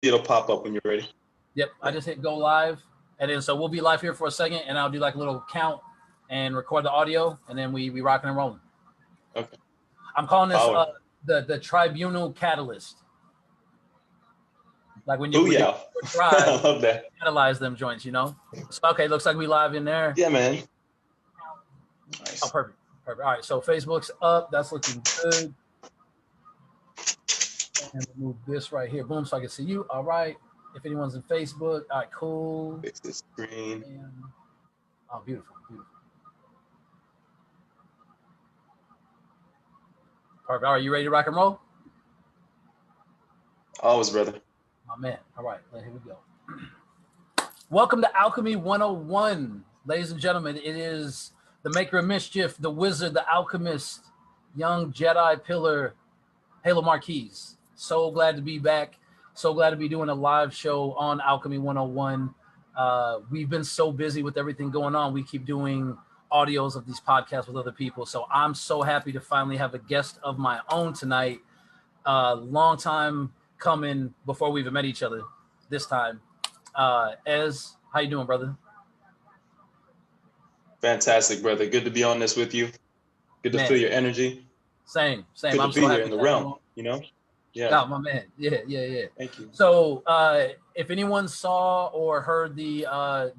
it'll pop up when you're ready. Yep, I just hit go live, and then so we'll be live here for a second, and I'll do like a little count and record the audio, and then we rocking and rolling. Okay. I'm calling this the Tribunal Catalyst. Like when you try, I love that. catalyze them joints, you know. So okay, looks like we live in there. Yeah, man. Nice. Oh, perfect. All right, so Facebook's up. That's looking good. And we'll move this right here. Boom, so I can see you. All right. If anyone's in Facebook, all right, cool. Fix the screen. Oh, beautiful, beautiful. Perfect. All right, you ready to rock and roll? Always, brother. My man. All right, here we go. Welcome to Alchemy 101. Ladies and gentlemen, it is the maker of mischief, the wizard, the alchemist, young Jedi pillar, Halo Marquise. So glad to be back. So glad to be doing a live show on Alchemy 101. We've been so busy with everything going on. We keep doing audios of these podcasts with other people. So I'm so happy to finally have a guest of my own tonight. Long time coming before we even met each other this time. Ez, how you doing, brother? Fantastic, brother. Good to be on this with you. Good to feel your energy. Same. Good I'm to be here in the realm, you know? Yeah. Oh, my man. Yeah. Thank you. So if anyone saw or heard the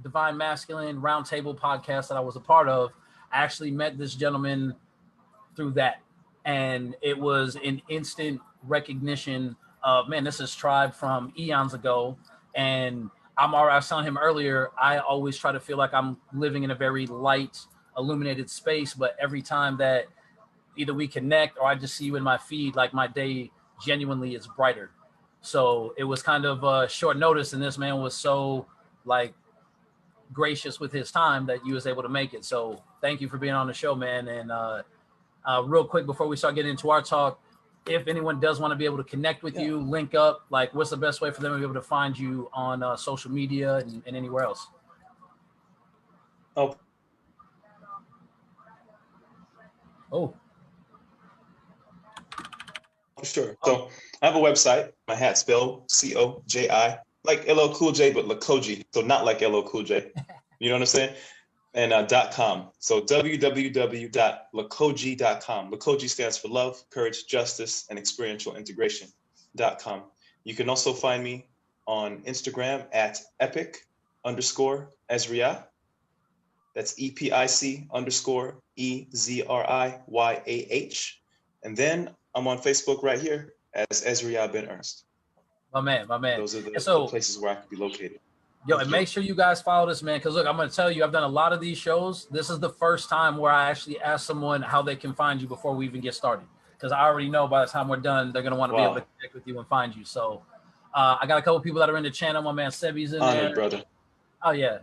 Divine Masculine Roundtable podcast that I was a part of, I actually met this gentleman through that. And it was an instant recognition of, man, this is Tribe from eons ago. And I was telling him earlier, I always try to feel like I'm living in a very light, illuminated space. But every time that either we connect or I just see you in my feed, like my day genuinely is brighter. So it was kind of short notice, and this man was so like gracious with his time that you was able to make it. So thank you for being on the show, man. And real quick before we start getting into our talk, if anyone does want to be able to connect with you, link up, like what's the best way for them to be able to find you on social media and anywhere else? Oh. Sure. So I have a website. My hat's spelled Koji, like LL Cool J, but Lakoji. So not like LL Cool J. You know what I'm saying? And .com. So www.lakoji.com. Lakoji stands for love, courage, justice, and experiential integration.com. You can also find me on Instagram at epic_Ezriyah. That's EPIC_EZRIYAH. And then I'm on Facebook right here as Ezriyah Ben Ernst. My man. Those are the places where I could be located. Yo, and make sure you guys follow this, man, because look, I'm going to tell you, I've done a lot of these shows. This is the first time where I actually ask someone how they can find you before we even get started, because I already know by the time we're done, they're going to want to be able to connect with you and find you. So I got a couple people that are in the channel. My man Sebi's in there. Brother. Oh, yeah.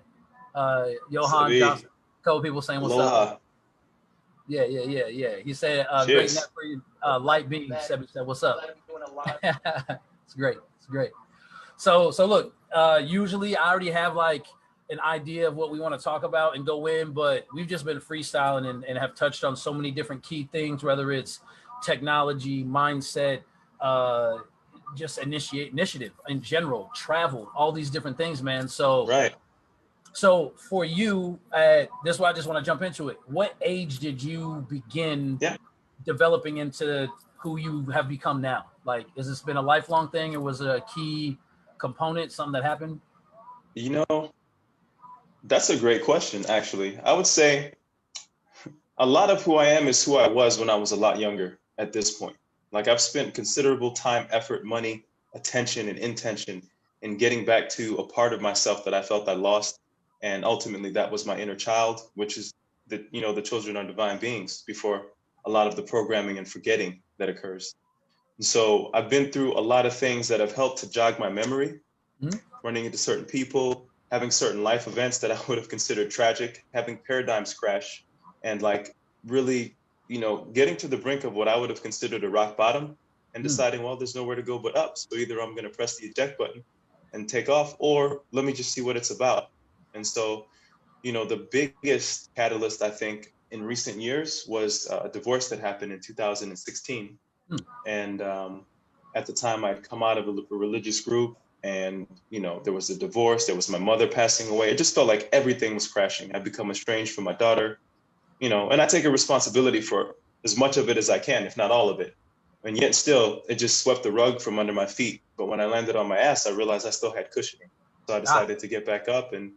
Johan Sebi. Johnson. A couple people saying what's up. Yeah. He said, great net for you, light being. Sebi said, what's up? It's great. So look, usually I already have like an idea of what we want to talk about and go in, but we've just been freestyling and have touched on so many different key things, whether it's technology, mindset, just initiative in general, travel, all these different things, man. So So for you, this is why I just want to jump into it. What age did you begin developing into who you have become now? Like, has this been a lifelong thing, or was it a key component, something that happened? You know, that's a great question, actually. I would say a lot of who I am is who I was when I was a lot younger at this point. Like, I've spent considerable time, effort, money, attention, and intention in getting back to a part of myself that I felt I lost. And ultimately, that was my inner child, which is the children are divine beings before a lot of the programming and forgetting that occurs. And so I've been through a lot of things that have helped to jog my memory, running into certain people, having certain life events that I would have considered tragic, having paradigms crash, and like really, getting to the brink of what I would have considered a rock bottom and deciding, well, there's nowhere to go but up. So either I'm going to press the eject button and take off, or let me just see what it's about. And so, the biggest catalyst, I think, in recent years was a divorce that happened in 2016. And at the time, I'd come out of a religious group, And, you know, there was a divorce, there was my mother passing away. It just felt like everything was crashing. I'd become estranged from my daughter, you know, and I take a responsibility for as much of it as I can, if not all of it. And yet still, it just swept the rug from under my feet. But when I landed on my ass, I realized I still had cushioning. So I decided to get back up, and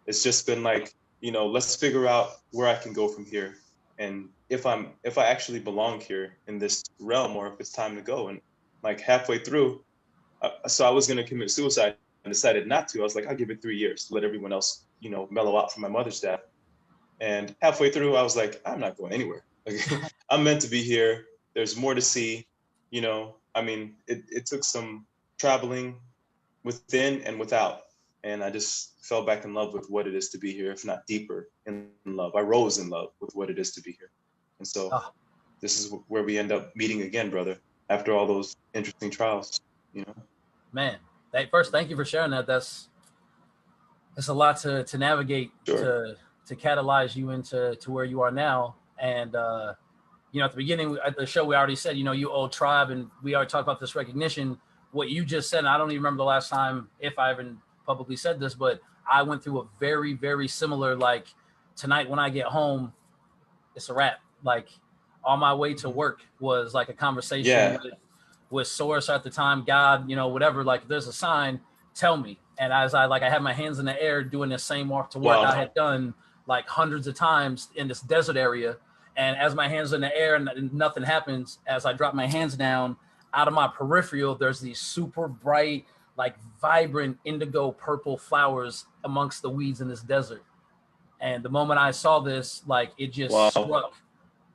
it's just been like, you know, let's figure out where I can go from here. And if I actually belong here in this realm, or if it's time to go. And like halfway through, so I was going to commit suicide and decided not to. I was like, I'll give it 3 years, let everyone else, you know, mellow out from my mother's death. And halfway through, I was like, I'm not going anywhere. Like, I'm meant to be here. There's more to see. You know, I mean, it took some traveling within and without. And I just fell back in love with what it is to be here, if not deeper in love. I rose in love with what it is to be here. And so this is where we end up meeting again, brother, after all those interesting trials, you know? Man, first, thank you for sharing that. That's a lot to navigate, Sure. to catalyze you into where you are now. And you know, at the beginning at the show, we already said, you know, you owe Tribe, and we already talked about this recognition. What you just said, and I don't even remember the last time, if I even publicly said this, but I went through a very, very similar, like, tonight when I get home, it's a wrap. Like, on my way to work was like a conversation with Source at the time, God, you know, whatever. Like, if there's a sign, tell me. And as I had my hands in the air doing the same walk to work I had done like hundreds of times in this desert area. And as my hands are in the air and nothing happens, as I drop my hands down, out of my peripheral, there's these super bright, like vibrant indigo purple flowers amongst the weeds in this desert. And the moment I saw this, like, it just struck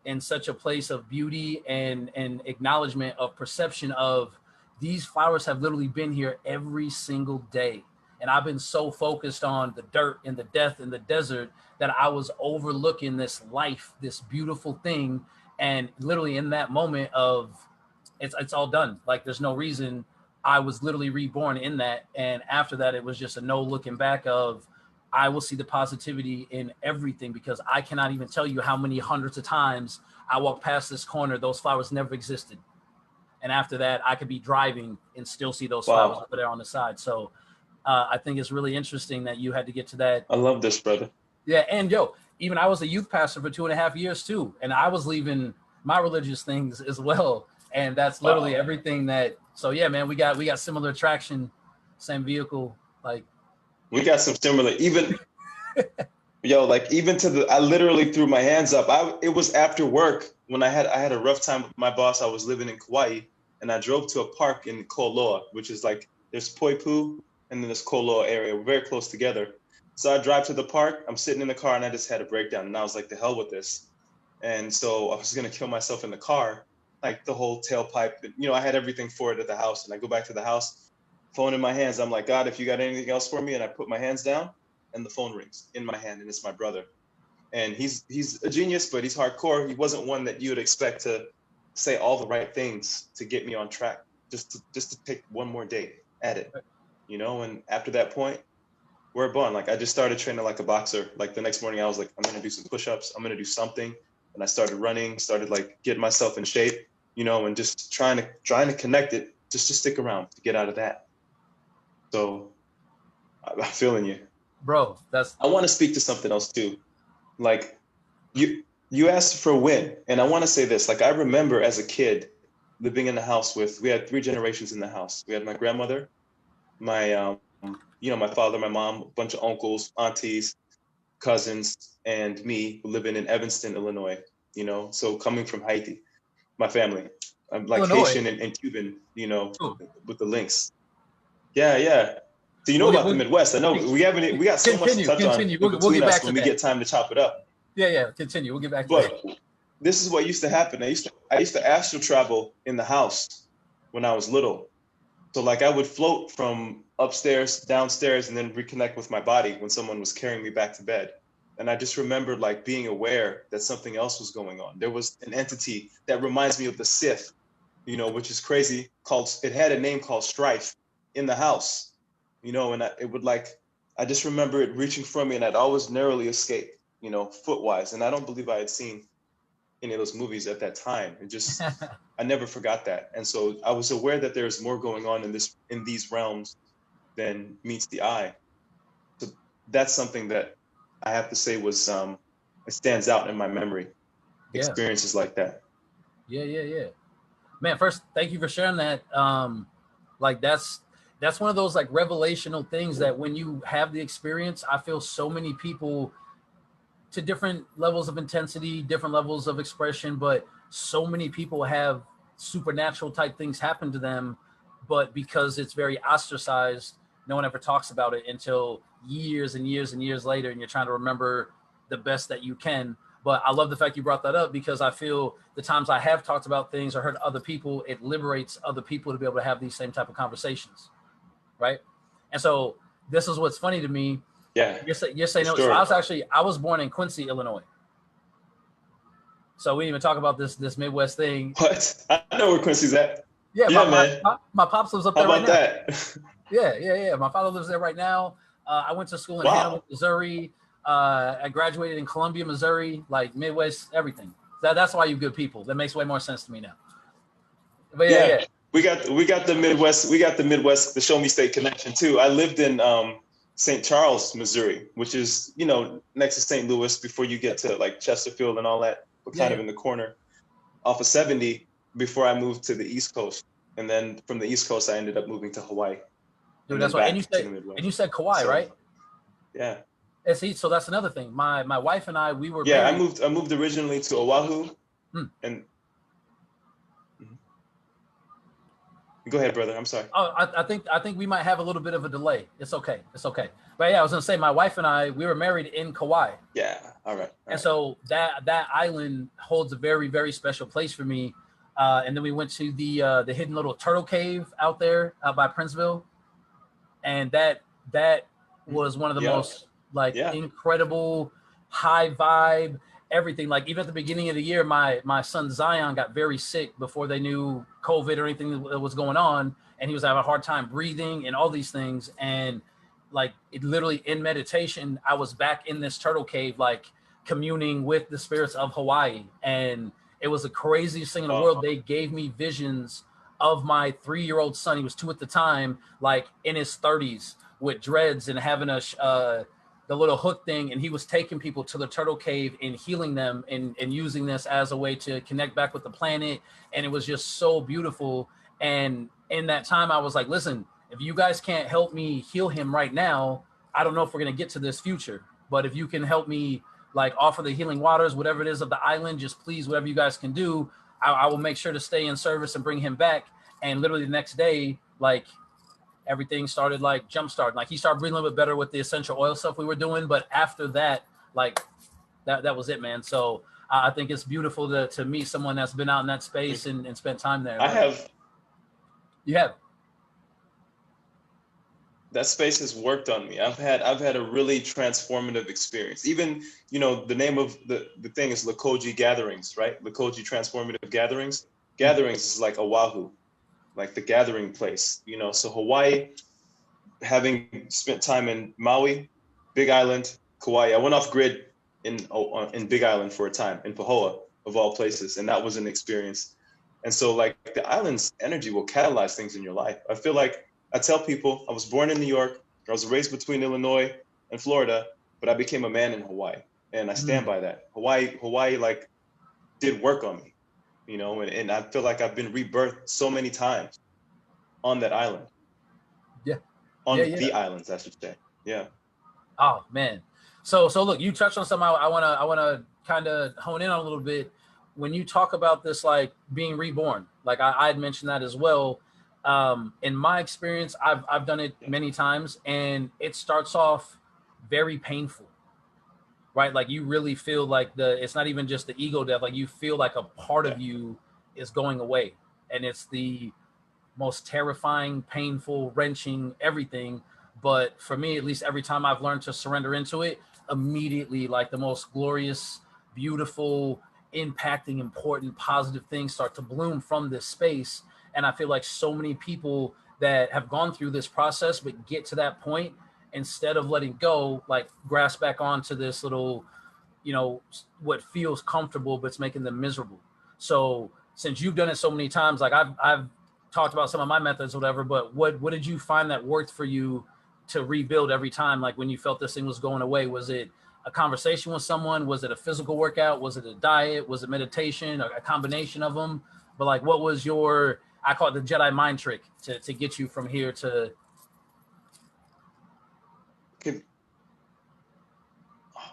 in such a place of beauty and acknowledgement of perception of these flowers have literally been here every single day. And I've been so focused on the dirt and the death in the desert that I was overlooking this life, this beautiful thing. And literally in that moment of it's all done. Like, there's no reason. I was literally reborn in that. And after that, it was just a no looking back of, I will see the positivity in everything, because I cannot even tell you how many hundreds of times I walked past this corner, those flowers never existed. And after that, I could be driving and still see those flowers over there on the side. So I think it's really interesting that you had to get to that. I love this, brother. Yeah. And even I was a youth pastor for 2.5 years too. And I was leaving my religious things as well. And that's literally everything that, so yeah, man, we got similar traction, same vehicle. Like, we got some similar, even like even to I literally threw my hands up. It was after work when I had a rough time with my boss. I was living in Kauai, and I drove to a park in Koloa, which is like, there's Poipu and then there's Koloa area. We're very close together. So I drive to the park, I'm sitting in the car, and I just had a breakdown, and I was like, the hell with this. And so I was going to kill myself in the car, like the whole tailpipe, you know, I had everything for it at the house. And I go back to the house, phone in my hands. I'm like, God, if you got anything else for me. And I put my hands down, and the phone rings in my hand, and it's my brother. And he's a genius, but he's hardcore. He wasn't one that you would expect to say all the right things to get me on track, just to take one more day at it, you know. And after that point, we're a bond. Like, I just started training like a boxer. Like, the next morning I was like, I'm gonna do some push-ups, I'm gonna do something. And I started running, started like getting myself in shape, you know, and just trying to connect it, just to stick around, to get out of that. So I'm feeling you, bro. I want to speak to something else too. Like, you asked for when, and I want to say this. Like, I remember as a kid living in the house we had 3 generations in the house. We had my grandmother, my my father, my mom, a bunch of uncles, aunties, cousins, and me living in Evanston, Illinois. You know, so coming from Haiti, my family, I'm like Illinois. Haitian and Cuban, you know, with the links. Yeah. So you know about the Midwest. I know we got so much to touch on between us when we get time to chop it up. Yeah. Continue. We'll get back to that. But this is what used to happen. I used to astral travel in the house when I was little. So like, I would float from upstairs, downstairs, and then reconnect with my body when someone was carrying me back to bed. And I just remember like being aware that something else was going on. There was an entity that reminds me of the Sith, you know, which is crazy. It had a name called Strife in the house, you know, and I just remember it reaching for me, and I'd always narrowly escape, you know, foot-wise. And I don't believe I had seen any of those movies at that time. It just, I never forgot that. And so I was aware that there's more going on in these realms than meets the eye. So that's something that I have to say was it stands out in my memory. Yeah. Experiences like that. Yeah. Man, first, thank you for sharing that. Like that's one of those like revelational things that when you have the experience, I feel so many people to different levels of intensity, different levels of expression, but so many people have supernatural type things happen to them, but because it's very ostracized, no one ever talks about it until years and years and years later, and you're trying to remember the best that you can. But I love the fact you brought that up, because I feel the times I have talked about things or heard other people, it liberates other people to be able to have these same type of conversations, right? And so this is what's funny to me. Yeah. You're saying no. Sure. So I was born in Quincy, Illinois. So we didn't even talk about this Midwest thing. What? I know where Quincy's at. Yeah, Man. My pops lives up How there right about now. that? Yeah. My father lives there right now. I went to school in Hannibal, Missouri. I graduated in Columbia, Missouri. Like Midwest, everything. That's why you good people. That makes way more sense to me now. But yeah. We got the Midwest. We got the Midwest, the Show Me State connection too. I lived in St. Charles, Missouri, which is, next to St. Louis before you get to like Chesterfield and all that, but kind of in the corner off of 70 before I moved to the East Coast. And then from the East Coast, I ended up moving to Hawaii. Dude, that's right. And you said Kauai, right? Yeah. And see, so that's another thing. My wife and I, we were married. I moved originally to Oahu. And go ahead, brother. I'm sorry. Oh, I think we might have a little bit of a delay. It's okay. But yeah, I was gonna say my wife and I, we were married in Kauai. Yeah. All right. So that island holds a very, very special place for me. And then we went to the hidden little turtle cave out there by Princeville, and that was one of the most incredible, high vibe, everything. Like even at the beginning of the year, my son Zion got very sick before they knew COVID or anything that was going on, and he was having a hard time breathing and all these things. And like it literally in meditation, I was back in this turtle cave, like communing with the spirits of Hawaii, and it was the craziest thing in the world. They gave me visions of my 3-year-old son. He was 2 at the time, like in his 30s with dreads and having the little hook thing. And he was taking people to the turtle cave and healing them and using this as a way to connect back with the planet. And it was just so beautiful. And in that time, I was like, listen, if you guys can't help me heal him right now, I don't know if we're going to get to this future. But if you can help me like offer the healing waters, whatever it is of the island, just please, whatever you guys can do, I will make sure to stay in service and bring him back. And literally the next day, like everything started like jump starting. Like he started breathing a little bit better with the essential oil stuff we were doing. But after that, like that was it, man. So I think it's beautiful to meet someone that's been out in that space and spent time there. You have. That space has worked on me. I've had a really transformative experience. Even, the name of the thing is Lakoji Gatherings, right? Lakoji Transformative Gatherings. Gatherings is like Oahu, like the gathering place, So Hawaii, having spent time in Maui, Big Island, Kauai, I went off grid in Big Island for a time, in Pahoa of all places, and that was an experience. And so like the island's energy will catalyze things in your life. I feel like I tell people I was born in New York, I was raised between Illinois and Florida, but I became a man in Hawaii, and I stand by that. Hawaii like did work on me, and I feel like I've been rebirthed so many times on that island. Yeah. The islands, I should say. Yeah. Oh man. So look, you touched on something I wanna kind of hone in on a little bit. When you talk about this, like being reborn, like I had mentioned that as well. In my experience, I've done it many times, and it starts off very painful, right? Like you really feel like it's not even just the ego death. Like you feel like a part of you is going away, and it's the most terrifying, painful, wrenching, everything. But for me, at least every time I've learned to surrender into it, immediately like the most glorious, beautiful, impacting, important, positive things start to bloom from this space. And I feel like so many people that have gone through this process but get to that point, instead of letting go, like grasp back onto this little, what feels comfortable but it's making them miserable. So since you've done it so many times, like I've talked about some of my methods, whatever, but what did you find that worked for you to rebuild every time? Like when you felt this thing was going away, was it a conversation with someone? Was it a physical workout? Was it a diet? Was it meditation? A combination of them? But like, what was your, I call it the Jedi mind trick to get you from here to. Okay.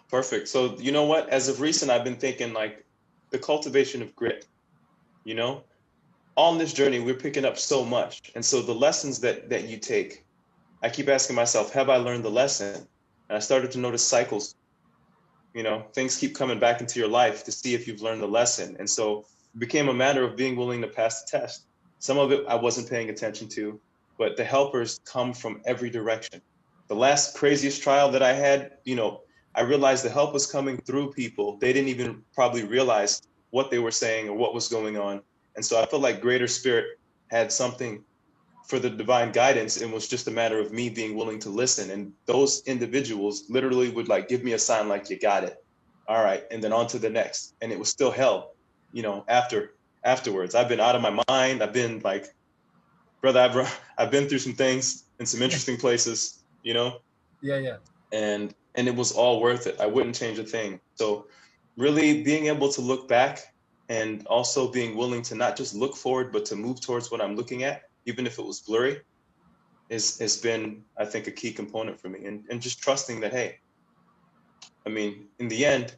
Perfect. So you know what? As of recent, I've been thinking like the cultivation of grit, you know, on this journey, we're picking up so much. And so the lessons that you take, I keep asking myself, have I learned the lesson? And I started to notice cycles. You know, things keep coming back into your life to see if you've learned the lesson. And so it became a matter of being willing to pass the test. Some of it I wasn't paying attention to, but the helpers come from every direction. The last craziest trial that I had, you know, I realized the help was coming through people. They didn't even probably realize what they were saying or what was going on. And so I felt like Greater Spirit had something for the divine guidance. It was just a matter of me being willing to listen. And those individuals literally would like give me a sign like, you got it. All right. And then on to the next. And it was still hell, you know, afterwards. I've been out of my mind. I've been like, brother, I've been through some things in some interesting places, you know? Yeah. And it was all worth it. I wouldn't change a thing. So really being able to look back and also being willing to not just look forward, but to move towards what I'm looking at, even if it was blurry, has been, I think, a key component for me. And just trusting that, hey, I mean, in the end,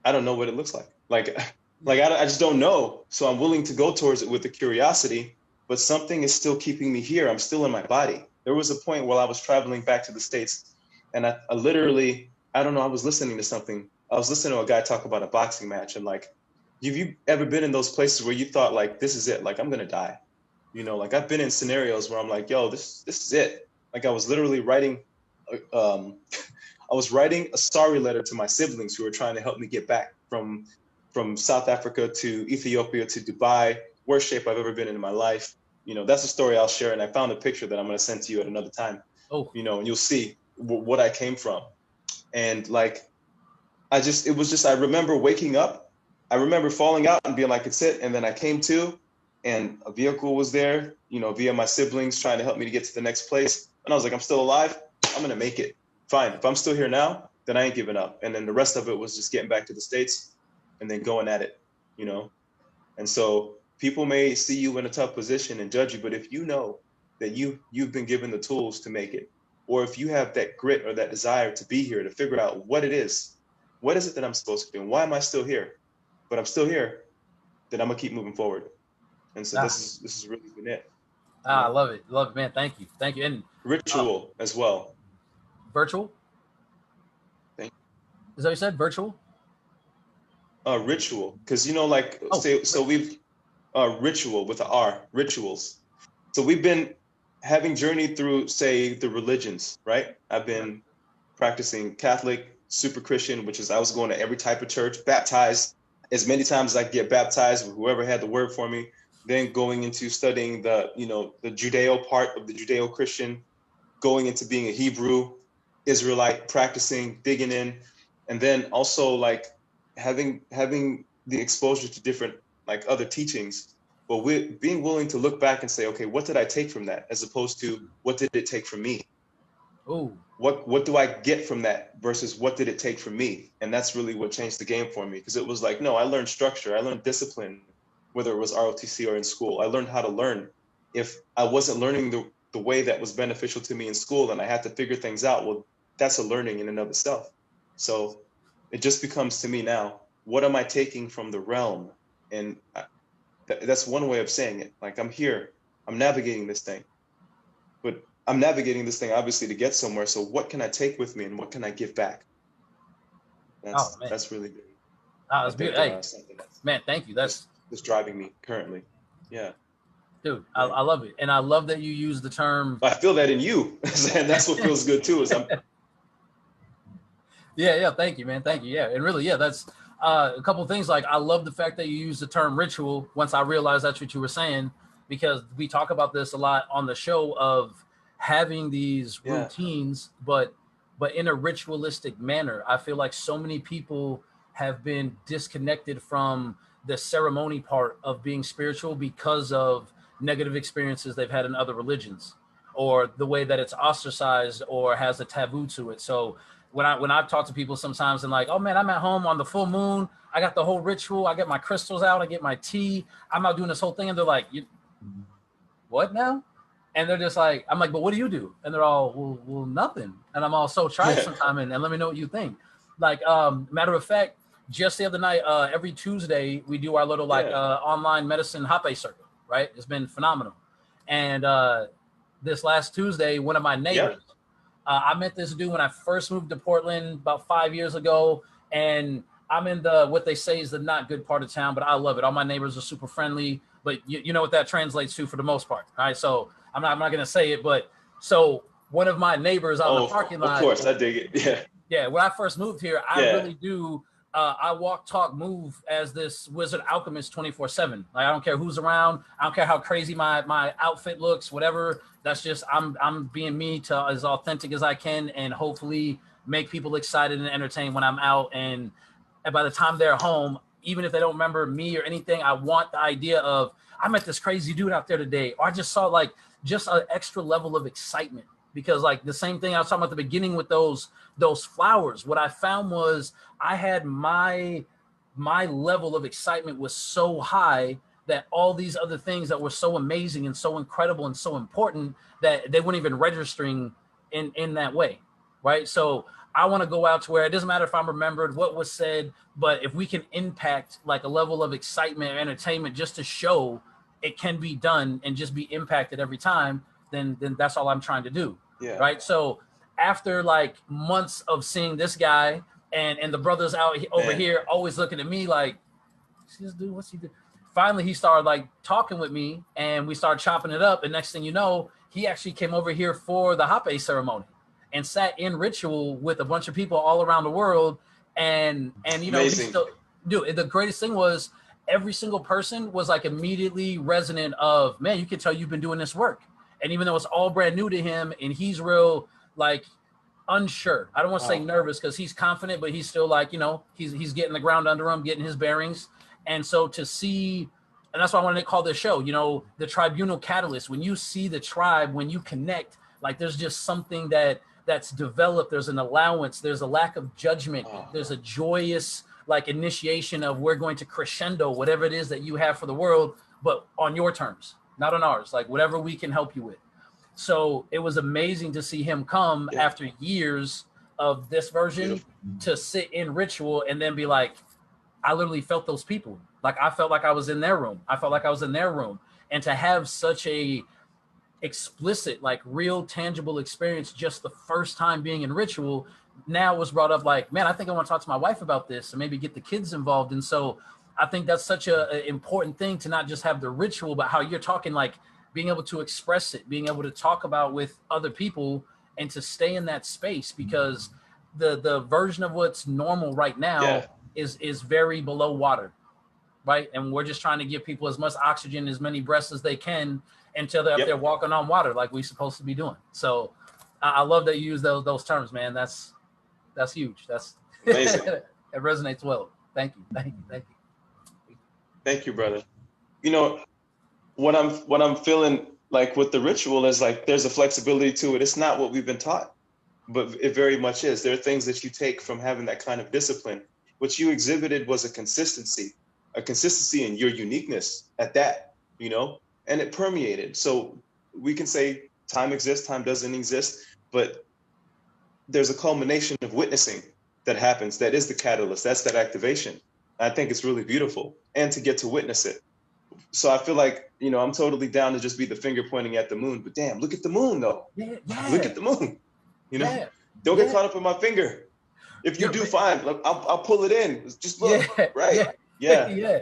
I don't know what it looks like. I just don't know. So I'm willing to go towards it with the curiosity, but something is still keeping me here. I'm still in my body. There was a point while I was traveling back to the States, and I literally, I don't know, I was listening to something. I was listening to a guy talk about a boxing match, and like, have you ever been in those places where you thought like, this is it, like I'm gonna die? You know, like I've been in scenarios where I'm like, yo, this is it. Like I was literally writing, I was writing a sorry letter to my siblings who were trying to help me get back from South Africa to Ethiopia to Dubai, worst shape I've ever been in my life. You know, that's a story I'll share. And I found a picture that I'm going to send to you at another time. Oh, you know, and you'll see what I came from. And like, I remember waking up. I remember falling out and being like, it's it. And then I came to, and a vehicle was there, you know, via my siblings trying to help me to get to the next place. And I was like, I'm still alive. I'm going to make it. Fine. If I'm still here now, then I ain't giving up. And then the rest of it was just getting back to the States and then going at it, you know? And so people may see you in a tough position and judge you, but if you know that you've been given the tools to make it, or if you have that grit or that desire to be here, to figure out what is it that I'm supposed to do? And why am I still here? But I'm still here, then I'm gonna keep moving forward. And so this is really been it. I love it, man. Thank you. And ritual as well. Virtual. Thank you. Is that what you said? Virtual. Ritual, because you know, like so we've ritual with the R, rituals. So we've been having journeyed through, say, the religions, right? I've been practicing Catholic, super Christian, which is I was going to every type of church, baptized as many times as I could get baptized with whoever had the word for me. Then going into studying the Judeo part of the Judeo-Christian, going into being a Hebrew Israelite, practicing, digging in, and then also like having the exposure to different like other teachings, but we're being willing to look back and say, okay, what did I take from that, as opposed to what did it take from me? Oh, what do I get from that versus what did it take from me? And that's really what changed the game for me, because it was like, no, I learned structure, I learned discipline, whether it was ROTC or in school. I learned how to learn. If I wasn't learning the way that was beneficial to me in school and I had to figure things out, well, that's a learning in and of itself. So it just becomes to me now, what am I taking from the realm? And that's one way of saying it. Like, I'm here, I'm navigating this thing, but I'm navigating this thing obviously to get somewhere. So what can I take with me and what can I give back? That's really good. That's beautiful. Hey, man, thank you. That's driving me currently. Yeah. Dude, yeah. I love it. And I love that you use the term. I feel that in you. And that's what feels good too. Yeah. Thank you, man. Thank you. Yeah. And really, yeah, that's a couple of things. Like, I love the fact that you use the term ritual once I realized that's what you were saying, because we talk about this a lot on the show of having these routines, but in a ritualistic manner. I feel like so many people have been disconnected from the ceremony part of being spiritual because of negative experiences they've had in other religions, or the way that it's ostracized or has a taboo to it. So when I've talked to people sometimes and like, oh man, I'm at home on the full moon, I got the whole ritual, I get my crystals out, I get my tea, I'm out doing this whole thing, and they're like, what now? And they're just like, I'm like, but what do you do? And they're all, well, nothing. And I'm all, so try it sometime and let me know what you think. Like, matter of fact, just the other night, every Tuesday, we do our little online medicine hop circle, right? It's been phenomenal. And this last Tuesday, one of my neighbors, I met this dude when I first moved to Portland about 5 years ago. And I'm in what they say is the not good part of town, but I love it. All my neighbors are super friendly, but you know what that translates to for the most part. All right. So I'm not going to say it, but so one of my neighbors out in the parking lot. Of course, I dig it. Yeah. Yeah. When I first moved here, I really do. I walk, talk, move as this wizard alchemist 24/7. Like, I don't care who's around. I don't care how crazy my outfit looks, whatever. That's just, I'm being me to as authentic as I can, and hopefully make people excited and entertained when I'm out. And by the time they're home, even if they don't remember me or anything, I want the idea of, I met this crazy dude out there today, or I just saw like just an extra level of excitement. Because like the same thing I was talking about at the beginning with those flowers, what I found was I had my level of excitement was so high that all these other things that were so amazing and so incredible and so important that they weren't even registering in that way, right? So I want to go out to where it doesn't matter if I'm remembered what was said, but if we can impact like a level of excitement or entertainment just to show it can be done and just be impacted every time, then that's all I'm trying to do. Yeah. Right. So after like months of seeing this guy and the brothers out over here always looking at me like, this dude, what's he doing? Finally, he started like talking with me and we started chopping it up. And next thing you know, he actually came over here for the Hape ceremony and sat in ritual with a bunch of people all around the world. And you know, the greatest thing was every single person was like immediately resonant of, man, you can tell you've been doing this work. And even though it's all brand new to him and he's real, like unsure, I don't want to say nervous because he's confident, but he's still like, you know, he's getting the ground under him, getting his bearings. And so to see, and that's why I wanted to call this show, you know, the Tribunal Catalyst, when you see the tribe, when you connect, like there's just something that's developed. There's an allowance. There's a lack of judgment. There's a joyous like initiation of we're going to crescendo, whatever it is that you have for the world, but on your terms. Not on ours, like whatever we can help you with. So it was amazing to see him come after years of this version to sit in ritual and then be like, I literally felt those people. Like I felt like I was in their room. I felt like I was in their room. And to have such a explicit, like real tangible experience just the first time being in ritual now was brought up like, man, I think I want to talk to my wife about this and maybe get the kids involved. And so I think that's such an important thing to not just have the ritual, but how you're talking, like being able to express it, being able to talk about with other people and to stay in that space, because the version of what's normal right now is very below water, right? And we're just trying to give people as much oxygen, as many breaths as they can until they're up there walking on water like we're supposed to be doing. So I love that you use those terms, man. That's huge. That's amazing. It resonates well. Thank you. Thank you, brother. You know, what I'm feeling like with the ritual is like there's a flexibility to it. It's not what we've been taught, but it very much is. There are things that you take from having that kind of discipline. What you exhibited was a consistency in your uniqueness at that, you know, and it permeated. So we can say time exists, time doesn't exist, but there's a culmination of witnessing that happens. That is the catalyst. That's that activation. I think it's really beautiful, and to get to witness it. So I feel like, you know, I'm totally down to just be the finger pointing at the moon, but damn, look at the moon though. Look at the moon, you know, don't get caught up in my finger. If you do, fine. Look, I'll pull it in. Just look, right. Yeah.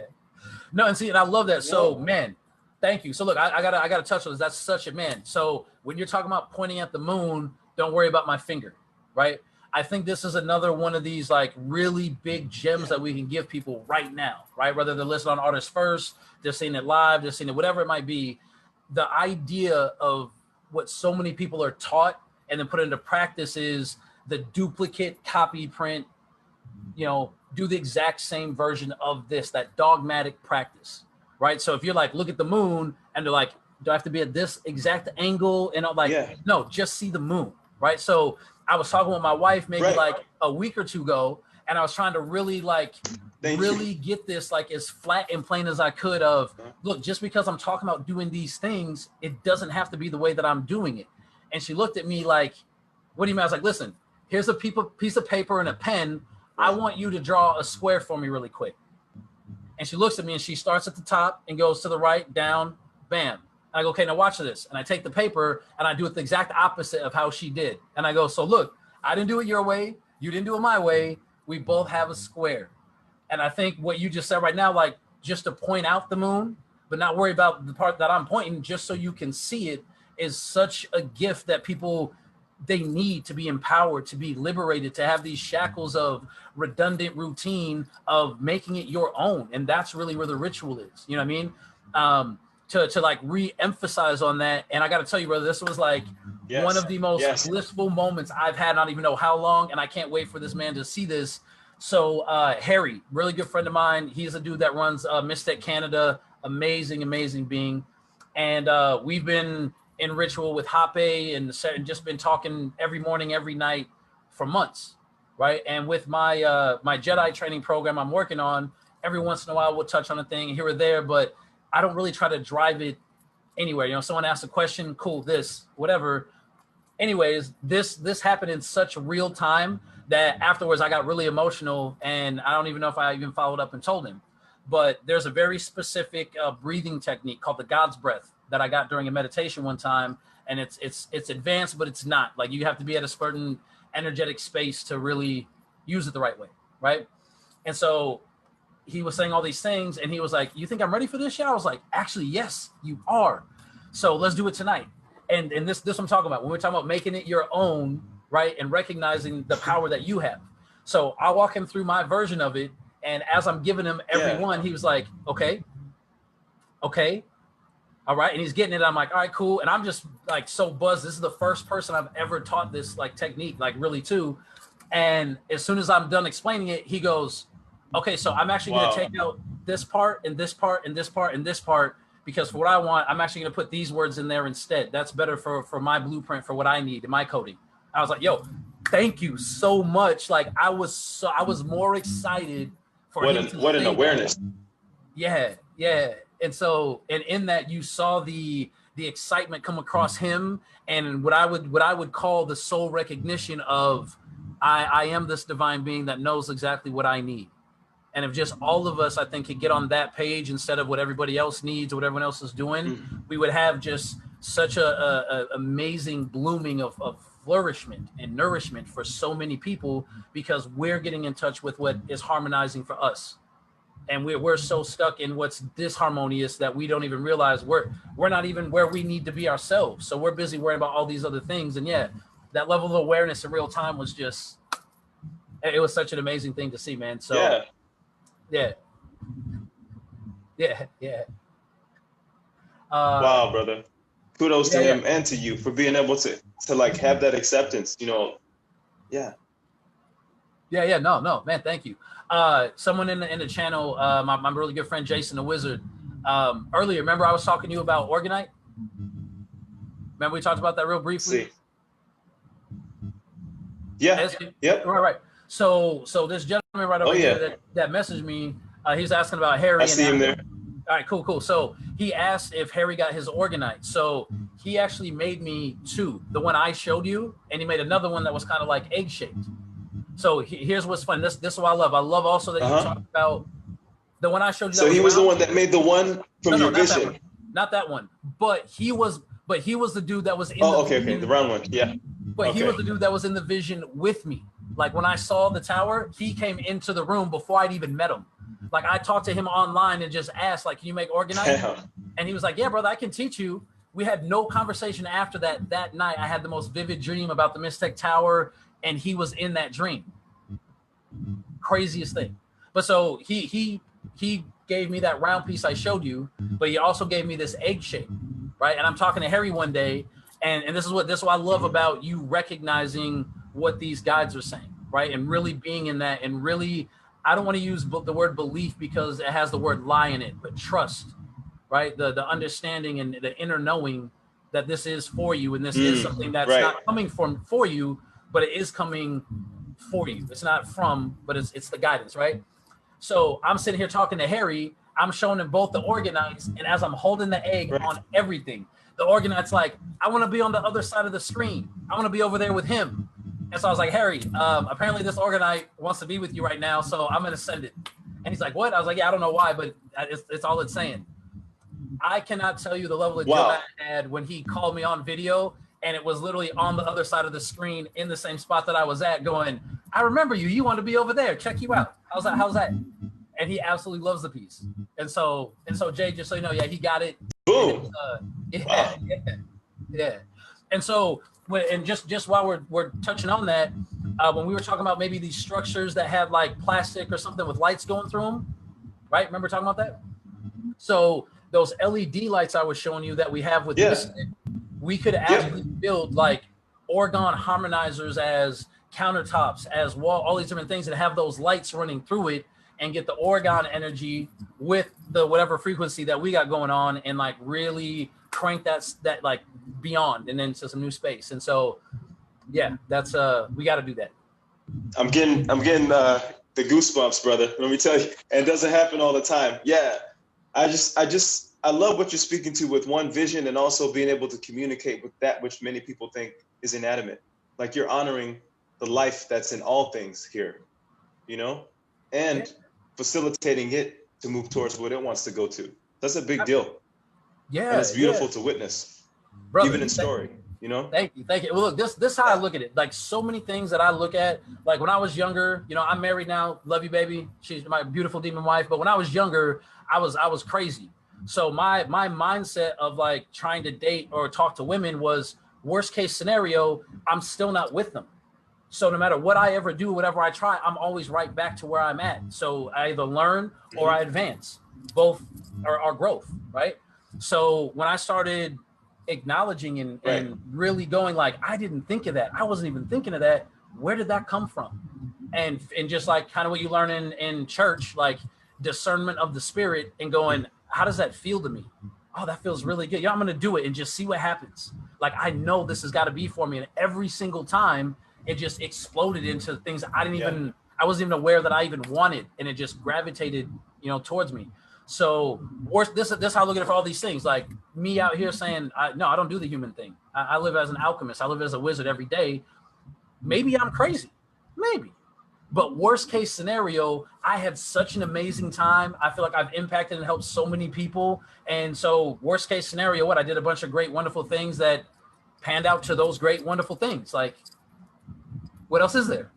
No, and see, and I love that. So man, thank you. So look, I gotta touch on this. That's such a man. So when you're talking about pointing at the moon, don't worry about my finger, right? I think this is another one of these like really big gems that we can give people right now, right? Whether they're listening on Artists First, they're seeing it live, they're seeing it, whatever it might be. The idea of what so many people are taught and then put into practice is the duplicate copy print, you know, do the exact same version of this, that dogmatic practice, right? So if you're like, look at the moon, and they're like, Do I have to be at this exact angle? And I'm like, no, just see the moon, right? So I was talking with my wife maybe like a week or two ago, and I was trying to really like get this like as flat and plain as I could of, look, just because I'm talking about doing these things, it doesn't have to be the way that I'm doing it. And she looked at me like, what do you mean? I was like, listen, here's a piece of paper and a pen. I want you to draw a square for me really quick. And she looks at me and she starts at the top and goes to the right, down, bam. I go, okay, now watch this. And I take the paper and I do it the exact opposite of how she did. And I go, so look, I didn't do it your way. You didn't do it my way. We both have a square. And I think what you just said right now, like just to point out the moon, but not worry about the part that I'm pointing, just so you can see it, is such a gift that people, they need to be empowered, to be liberated, to have these shackles of redundant routine of making it your own. And that's really where the ritual is. You know what I mean? To like re-emphasize on that. And I got to tell you, brother, this was like one of the most blissful moments I've had. I don't even know how long. And I can't wait for this man to see this. So Harry, really good friend of mine. He's a dude that runs Mistech Canada. Amazing being. And we've been in ritual with Hape and just been talking every morning, every night for months, right? And with my my Jedi training program I'm working on, every once in a while we'll touch on a thing here or there, but I don't really try to drive it anywhere. You know, someone asks a question, cool, this, whatever. Anyways, this happened in such real time that afterwards I got really emotional, and I don't even know if I even followed up and told him. But there's a very specific breathing technique called the God's breath that I got during a meditation one time, and it's advanced, but it's not. Like, you have to be at a certain energetic space to really use it the right way, right? And so he was saying all these things, and he was like, you think I'm ready for this yet? I was like, actually, yes, you are. So let's do it tonight. And this what I'm talking about. When we're talking about making it your own, right, and recognizing the power that you have. So I walk him through my version of it, and as I'm giving him every one, he was like, okay, all right. And he's getting it. I'm like, all right, cool. And I'm just like so buzzed. This is the first person I've ever taught this like technique, like really too. And as soon as I'm done explaining it, he goes, okay, so I'm actually going to take out this part and this part and this part and this part, because for what I want, I'm actually going to put these words in there instead. That's better for my blueprint, for what I need in my coding. I was like, yo, thank you so much. Like I was more excited for him to what an awareness. Yeah. And so, and in that you saw the excitement come across him, and what I would call the soul recognition of I am this divine being that knows exactly what I need. And if just all of us, I think, could get on that page instead of what everybody else needs or what everyone else is doing, we would have just such a amazing blooming of flourishment and nourishment for so many people, because we're getting in touch with what is harmonizing for us. And we're so stuck in what's disharmonious that we don't even realize we're not even where we need to be ourselves. So we're busy worrying about all these other things. And yeah, that level of awareness in real time was just, it was such an amazing thing to see, man. So yeah. Wow, brother. Kudos to him and to you for being able to like have that acceptance, you know. No, man, thank you. Someone in the channel, my really good friend Jason the Wizard, earlier, remember I was talking to you about Organite? Remember we talked about that real briefly? Yep. Right. So this gentleman right over here that messaged me, he's asking about Harry. I see him there. All right, cool. So he asked if Harry got his Organite. So he actually made me two, the one I showed you, and he made another one that was kind of like egg shaped. So here's what's fun. This is what I love. I love also that you talked about the one I showed you. So he was the one that made the one from your vision. Not that one. But he was the dude that was in the round one. Yeah. But he was the dude that was in the vision with me. Like when I saw the tower, he came into the room before I'd even met him. Like I talked to him online and just asked, like, can you make Organite? And he was like, yeah, brother, I can teach you. We had no conversation after that. That night, I had the most vivid dream about the Mistech Tower, and he was in that dream. Craziest thing. But so he gave me that round piece I showed you, but he also gave me this egg shape, right? And I'm talking to Harry one day, and this is what I love about you recognizing what these guides are saying, right? And really being in that, and really, I don't want to use the word belief because it has the word lie in it, but trust, right? The understanding and the inner knowing that this is for you, and this is something that's right. not coming from for you, but it is coming for you. It's not from, but it's the guidance, right? So I'm sitting here talking to Harry. I'm showing him both the organites, and as I'm holding the egg Right. on everything, the organite's like, I want to be on the other side of the screen. I want to be over there with him. And so I was like, Harry, apparently this organite wants to be with you right now, so I'm going to send it. And he's like, what? I was like, yeah, I don't know why, but it's all it's saying. I cannot tell you the level of joy I had when he called me on video, and it was literally on the other side of the screen in the same spot that I was at going, I remember you. You want to be over there. Check you out. How's that? And he absolutely loves the piece. And so Jay, just so you know, yeah, he got it. Boom. Yeah. And so, just while we're touching on that, when we were talking about maybe these structures that have like plastic or something with lights going through them, right? Remember talking about that? So those LED lights I was showing you that we have with Mystic, we could actually build like orgone harmonizers as countertops, as wall, all these different things that have those lights running through it, and get the orgone energy with the whatever frequency that we got going on, and like really crank that like beyond and into some new space. And so, yeah, that's we got to do that. I'm getting the goosebumps, brother. Let me tell you, and it doesn't happen all the time. Yeah, I love what you're speaking to with one vision, and also being able to communicate with that which many people think is inanimate. Like you're honoring the life that's in all things here, you know, and facilitating it to move towards what it wants to go to. That's a big deal. Yeah, and it's beautiful to witness, brother, even in story. You know. Thank you. Well, look, this is how I look at it. Like so many things that I look at. Like when I was younger, you know, I'm married now. Love you, baby. She's my beautiful demon wife. But when I was younger, I was crazy. So my mindset of like trying to date or talk to women was worst case scenario, I'm still not with them. So no matter what I ever do, whatever I try, I'm always right back to where I'm at. So I either learn or I advance. Both are growth, right? So when I started acknowledging and really going like, I didn't think of that. I wasn't even thinking of that. Where did that come from? And just like kind of what you learn in church, like discernment of the spirit, and going, how does that feel to me? Oh, that feels really good. Yeah, I'm going to do it and just see what happens. Like, I know this has got to be for me. And every single time it just exploded into things I wasn't even aware that I even wanted. And it just gravitated, you know, towards me. So this is how I look at it for all these things. Like me out here saying, no, I don't do the human thing. I live as an alchemist. I live as a wizard every day. Maybe I'm crazy. Maybe. But worst case scenario, I had such an amazing time. I feel like I've impacted and helped so many people. And so worst case scenario, I did a bunch of great, wonderful things that panned out to those great, wonderful things. Like, what else is there?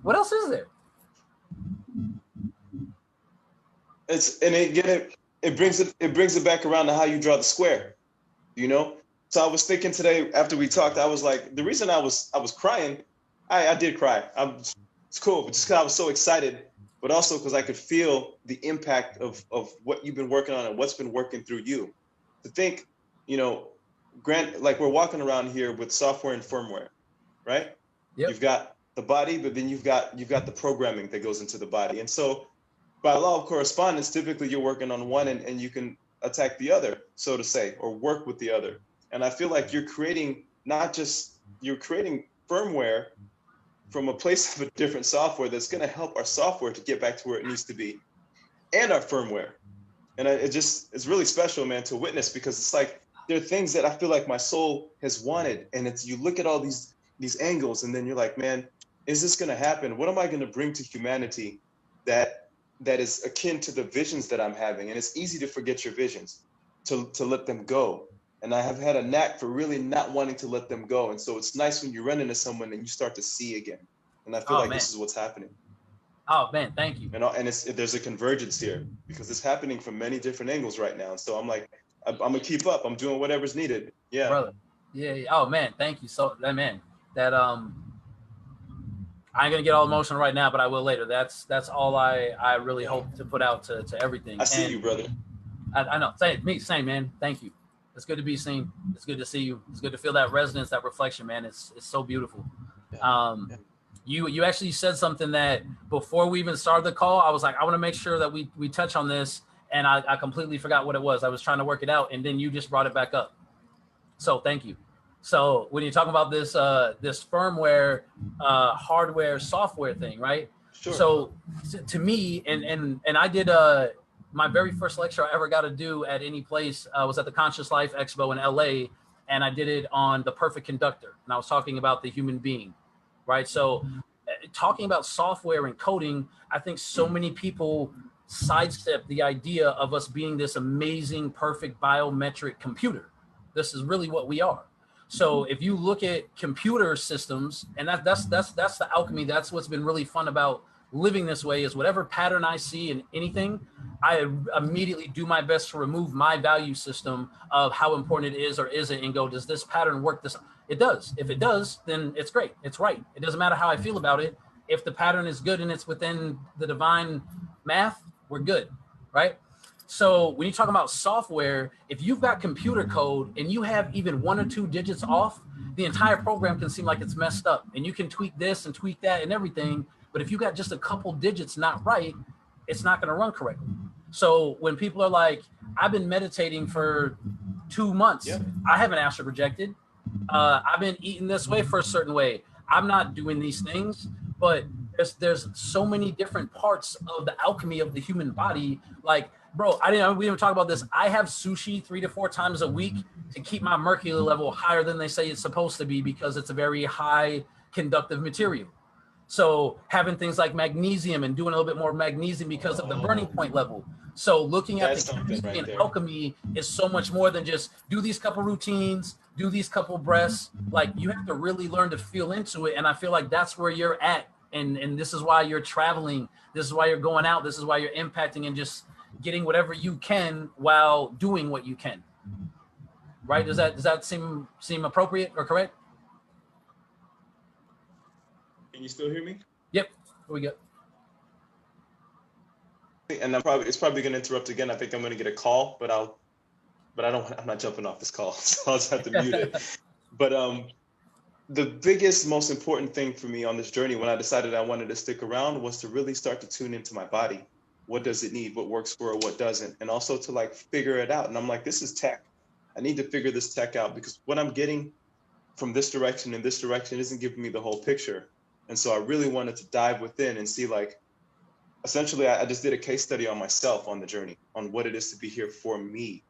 It brings it back around to how you draw the square, you know? So I was thinking today after we talked, I was like, the reason I was crying, I did cry. It's cool, but just because I was so excited, but also because I could feel the impact of what you've been working on and what's been working through you. To think, you know, like we're walking around here with software and firmware, right? Yep. You've got the body, but then you've got the programming that goes into the body. And so by law of correspondence, typically you're working on one and you can attack the other, so to say, or work with the other. And I feel like you're creating firmware from a place of a different software that's going to help our software to get back to where it needs to be, and our firmware. And it's really special, man, to witness, because it's like there are things that I feel like my soul has wanted, and you look at all these angles, and then you're like, man, is this going to happen? What am I going to bring to humanity that is akin to the visions that I'm having? And it's easy to forget your visions, to let them go. And I have had a knack for really not wanting to let them go. And so it's nice when you run into someone and you start to see again. And I feel this is what's happening. Oh man, thank you. And there's a convergence here, because it's happening from many different angles right now. And so I'm like, I'm gonna keep up. I'm doing whatever's needed. Yeah, brother. Yeah. Oh man, thank you. So man, that I ain't gonna get all emotional right now, but I will later. That's all I really hope to put out to everything. I see you, brother. I know. Same, man. Thank you. It's good to be seen. It's good to see you. It's good to feel that resonance, that reflection, man. It's so beautiful. You actually said something that before we even started the call, I was like, I want to make sure that we touch on this. and I completely forgot what it was. I was trying to work it out, and then you just brought it back up. So thank you. So when you're talking about this this firmware, hardware, software thing, right? Sure. So to me, and I did my very first lecture I ever got to do at any place was at the Conscious Life Expo in LA, and I did it on the perfect conductor, and I was talking about the human being, right? So talking about software and coding, I think so many people sidestep the idea of us being this amazing, perfect biometric computer. This is really what we are. So if you look at computer systems, and that's the alchemy, that's what's been really fun about living this way, is whatever pattern I see in anything, I immediately do my best to remove my value system of how important it is or isn't, and go, does this pattern work? This it does. If it does, then it's great. It's right. It doesn't matter how I feel about it. If the pattern is good and it's within the divine math, we're good, right? So when you talk about software, if you've got computer code and you have even 1 or 2 digits off, the entire program can seem like it's messed up, and you can tweak this and tweak that and everything. But if you got just a couple digits not right, it's not going to run correctly. So when people are like, I've been meditating for 2 months, Yep. I haven't astral projected. I've been eating this way for a certain way. I'm not doing these things, but there's so many different parts of the alchemy of the human body. Like, bro, we didn't talk about this. I have sushi 3 to 4 times a week to keep my mercury level higher than they say it's supposed to be, because it's a very high conductive material. So having things like magnesium and doing a little bit more magnesium because of the burning point level. So looking at the chemistry and alchemy is so much more than just do these couple routines, do these couple breaths. Like, you have to really learn to feel into it. And I feel like that's where you're at. And this is why you're traveling. This is why you're going out. This is why you're impacting and just getting whatever you can while doing what you can. Right? Does that seem appropriate or correct? Can you still hear me? Yep. Here we go. And it's probably going to interrupt again. I think I'm going to get a call, but I'm not jumping off this call, so I'll just have to mute it. But the biggest, most important thing for me on this journey, when I decided I wanted to stick around, was to really start to tune into my body. What does it need? What works for it? What doesn't? And also to like figure it out. And I'm like, this is tech. I need to figure this tech out, because what I'm getting from this direction and this direction isn't giving me the whole picture. And so I really wanted to dive within and see, like, essentially, I just did a case study on myself on the journey, on what it is to be here for me.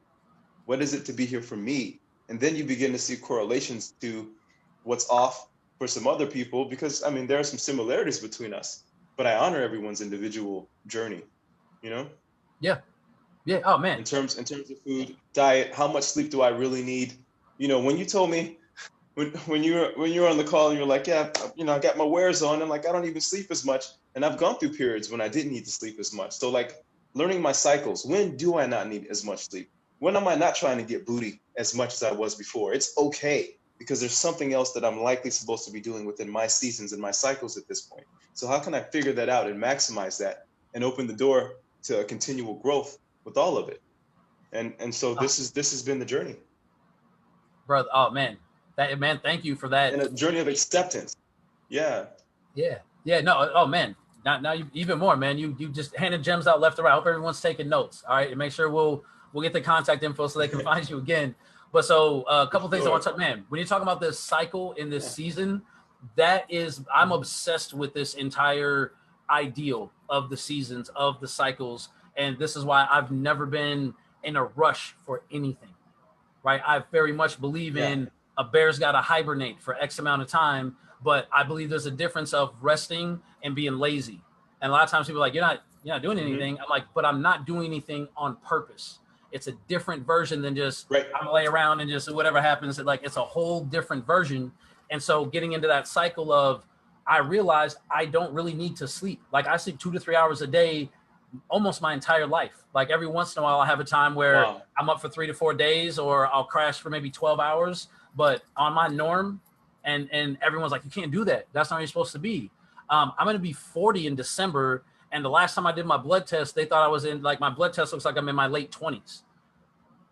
What is it to be here for me? And then you begin to see correlations to what's off for some other people, because, I mean, there are some similarities between us, but I honor everyone's individual journey, you know? Yeah. Yeah. Oh, man. In terms of food, diet, how much sleep do I really need? You know, when you told me, when you were on the call and you're like, yeah, you know, I got my wares on, and like, I don't even sleep as much. And I've gone through periods when I didn't need to sleep as much. So like, learning my cycles, when do I not need as much sleep? When am I not trying to get booty as much as I was before? It's okay, because there's something else that I'm likely supposed to be doing within my seasons and my cycles at this point. So how can I figure that out and maximize that and open the door to a continual growth with all of it? And so this has been the journey. Brother, oh man. Man, thank you for that. And a journey of acceptance. Yeah. Yeah. No. Oh man. Now you even more, man. You just handed gems out left and right. I hope everyone's taking notes. All right, and make sure we'll get the contact info so they can find you again. But so a couple things I want to talk. Man, when you're talking about this cycle in this season, I'm obsessed with this entire ideal of the seasons, of the cycles, and this is why I've never been in a rush for anything. Right? I very much believe in a bear's got to hibernate for X amount of time, but I believe there's a difference of resting and being lazy. And a lot of times people are like, you're not doing anything. I'm like, but I'm not doing anything on purpose. It's a different version than just I'm gonna lay around and just whatever happens. Like, it's a whole different version. And so getting into that cycle of, I realized I don't really need to sleep. Like, I sleep 2 to 3 hours a day almost my entire life. Like, every once in a while I have a time where I'm up for 3 to 4 days, or I'll crash for maybe 12 hours. But on my norm, and everyone's like, you can't do that. That's not how you're supposed to be. I'm going to be 40 in December. And the last time I did my blood test, they thought I was in, like, my blood test looks like I'm in my late 20s.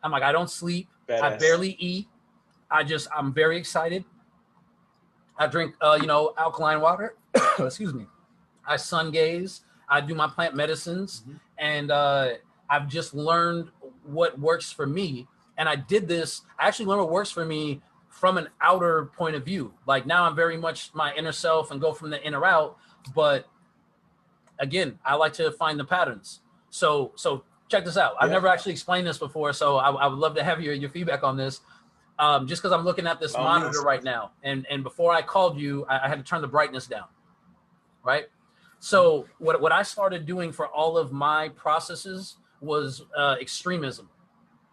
I'm like, I don't sleep. Badass. I barely eat. I'm very excited. I drink, alkaline water. Excuse me. I sun gaze. I do my plant medicines. And I've just learned what works for me. And I actually learned what works for me from an outer point of view. Like now I'm very much my inner self and go from the inner out. But again, I like to find the patterns. So check this out. I've never actually explained this before. So I would love to have your feedback on this. Just because I'm looking at this monitor right now. And before I called you, I had to turn the brightness down. Right. So what I started doing for all of my processes was extremism.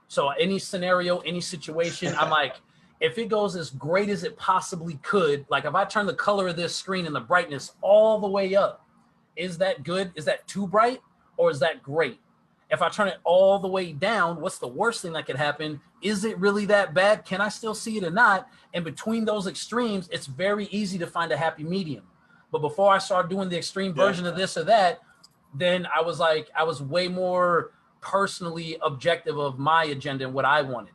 So any scenario, any situation, I'm like, if it goes as great as it possibly could, like if I turn the color of this screen and the brightness all the way up, is that good? Is that too bright? Or is that great? If I turn it all the way down, what's the worst thing that could happen? Is it really that bad? Can I still see it or not? And between those extremes, it's very easy to find a happy medium. But before I started doing the extreme version of this or that, then I was way more personally objective of my agenda and what I wanted,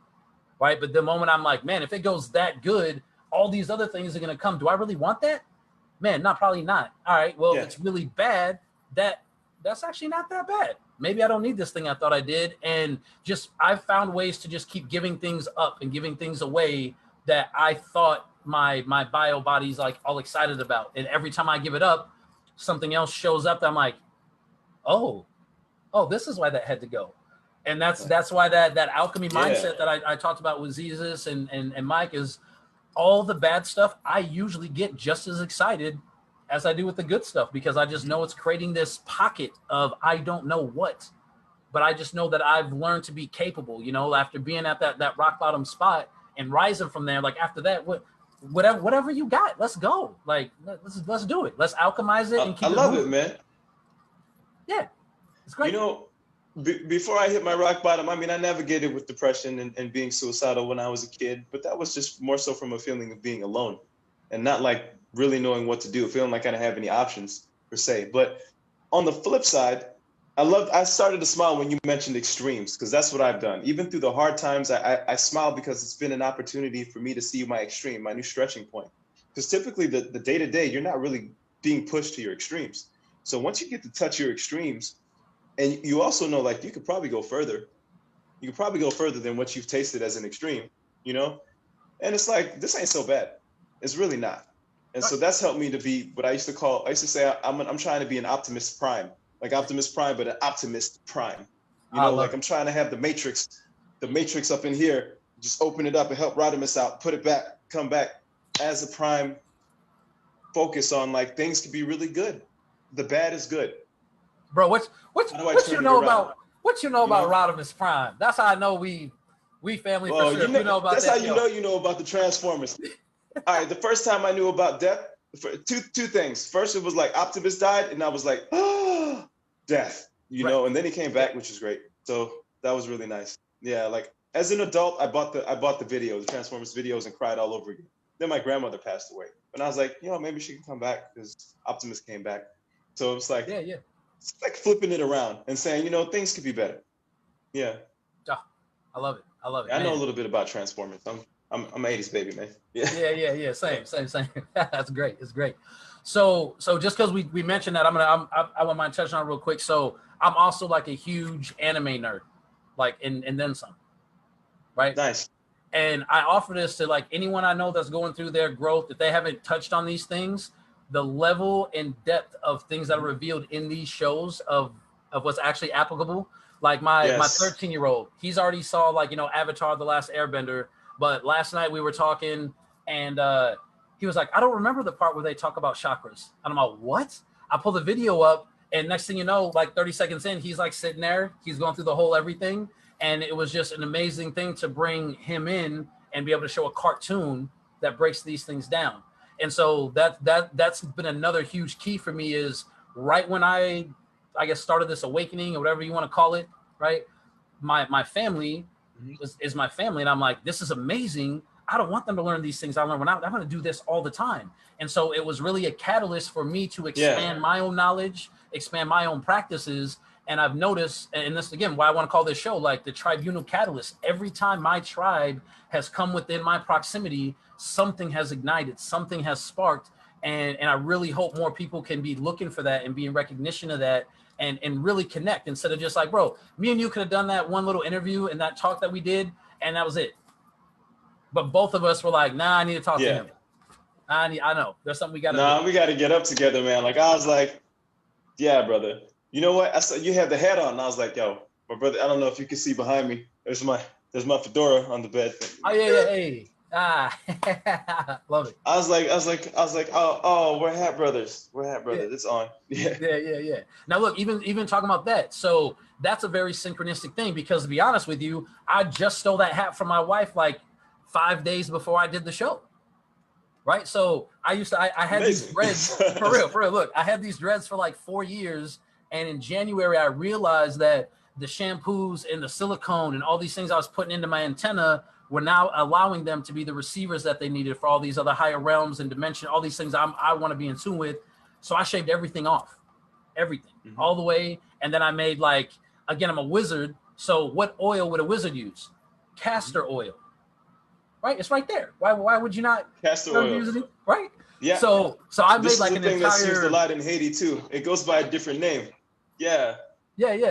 right? But the moment I'm like, man, if it goes that good, all these other things are going to come. Do I really want that? Man, probably not. All right, well, it's really bad. That's actually not that bad. Maybe I don't need this thing I thought I did. And just I've found ways to just keep giving things up and giving things away that I thought my bio body's like all excited about. And every time I give it up, something else shows up that I'm like, oh, this is why that had to go. And that's why that alchemy mindset that I talked about with Jesus and Mike is all the bad stuff. I usually get just as excited as I do with the good stuff, because I just know it's creating this pocket of I don't know what, but I just know that I've learned to be capable, after being at that rock bottom spot and rising from there. Like after that, whatever you got, let's go. Like let's do it. Let's alchemize it and keep it moving. I love it, man. Yeah, it's great. Before I hit my rock bottom, I mean, I navigated with depression and being suicidal when I was a kid, but that was just more so from a feeling of being alone and not like really knowing what to do, feeling like I didn't have any options per se. But on the flip side, I started to smile when you mentioned extremes, because that's what I've done. Even through the hard times, I smile because it's been an opportunity for me to see my extreme, my new stretching point. Because typically the day-to-day, you're not really being pushed to your extremes. So once you get to touch your extremes, and you also know, like, you could probably go further. You could probably go further than what you've tasted as an extreme, And it's like, this ain't so bad. It's really not. And so that's helped me to be what I used to say, I'm trying to be an Optimus Prime, like Optimus Prime, but an Optimist Prime. Like I'm trying to have the Matrix up in here, just open it up and help Rodimus out, put it back, come back as a Prime, focus on like things could be really good. The bad is good. Bro, what you know about Rodimus Prime? That's how I know we family for sure. You know about that's that, how you know about the Transformers. All right, the first time I knew about death, two things. First, it was like Optimus died, and I was like, death, and then he came back, which is great. So that was really nice. Yeah, like as an adult, I bought the video, the Transformers videos, and cried all over again. Then my grandmother passed away, and I was like, maybe she can come back because Optimus came back. So it's like, it's like flipping it around and saying, things could be better. Yeah. Oh, I love it. Yeah, I know a little bit about Transformers. I'm 80s baby, man. Yeah. Same. That's great. It's great. So just because we mentioned that, I want to touch on it real quick. So I'm also like a huge anime nerd, like and then some, right? Nice. And I offer this to like anyone I know that's going through their growth. If they haven't touched on these things, the level and depth of things that are revealed in these shows of what's actually applicable. Like my 13-year-old, he's already saw like, Avatar: The Last Airbender. But last night we were talking and he was like, I don't remember the part where they talk about chakras. And I'm like, what? I pull the video up and next thing you know, like 30 seconds in, he's like sitting there. He's going through the whole everything. And it was just an amazing thing to bring him in and be able to show a cartoon that breaks these things down. And so that's been another huge key for me is right when I guess started this awakening or whatever you want to call it, right? My family is my family. And I'm like, this is amazing. I don't want them to learn these things I learned when I'm going to do this all the time. And so it was really a catalyst for me to expand my own knowledge, expand my own practices. And I've noticed, and this again, why I want to call this show like the Tribunal Catalyst. Every time my tribe has come within my proximity, something has ignited, something has sparked. And I really hope more people can be looking for that and be in recognition of that and really connect instead of just like, bro, me and you could have done that one little interview and that talk that we did, and that was it. But both of us were like, nah, I need to talk to him. I know. There's something we got to do. We got to get up together, man. Like, I was like, yeah, brother. You know what? I saw you had the hat on, and I was like, yo, my brother, I don't know if you can see behind me. There's my fedora on the bed. Oh, yeah. Hey. Love it. I was like, oh, we're hat brothers. Yeah. It's on. Yeah. Now look, even talking about that, so that's a very synchronistic thing, because to be honest with you, I just stole that hat from my wife like 5 days before I did the show. Right. So I had these dreads for real. Look, I had these dreads for like 4 years. And in January, I realized that the shampoos and the silicone and all these things I was putting into my antenna were now allowing them to be the receivers that they needed for all these other higher realms and dimension, all these things I want to be in tune with. So I shaved everything off, all the way. And then I made like, again, I'm a wizard. So what oil would a wizard use? Castor oil. Right, it's right there. Why would you not? Castor oil, right? Yeah. So I made like an thing that's used a lot in Haiti too. It goes by a different name. Yeah.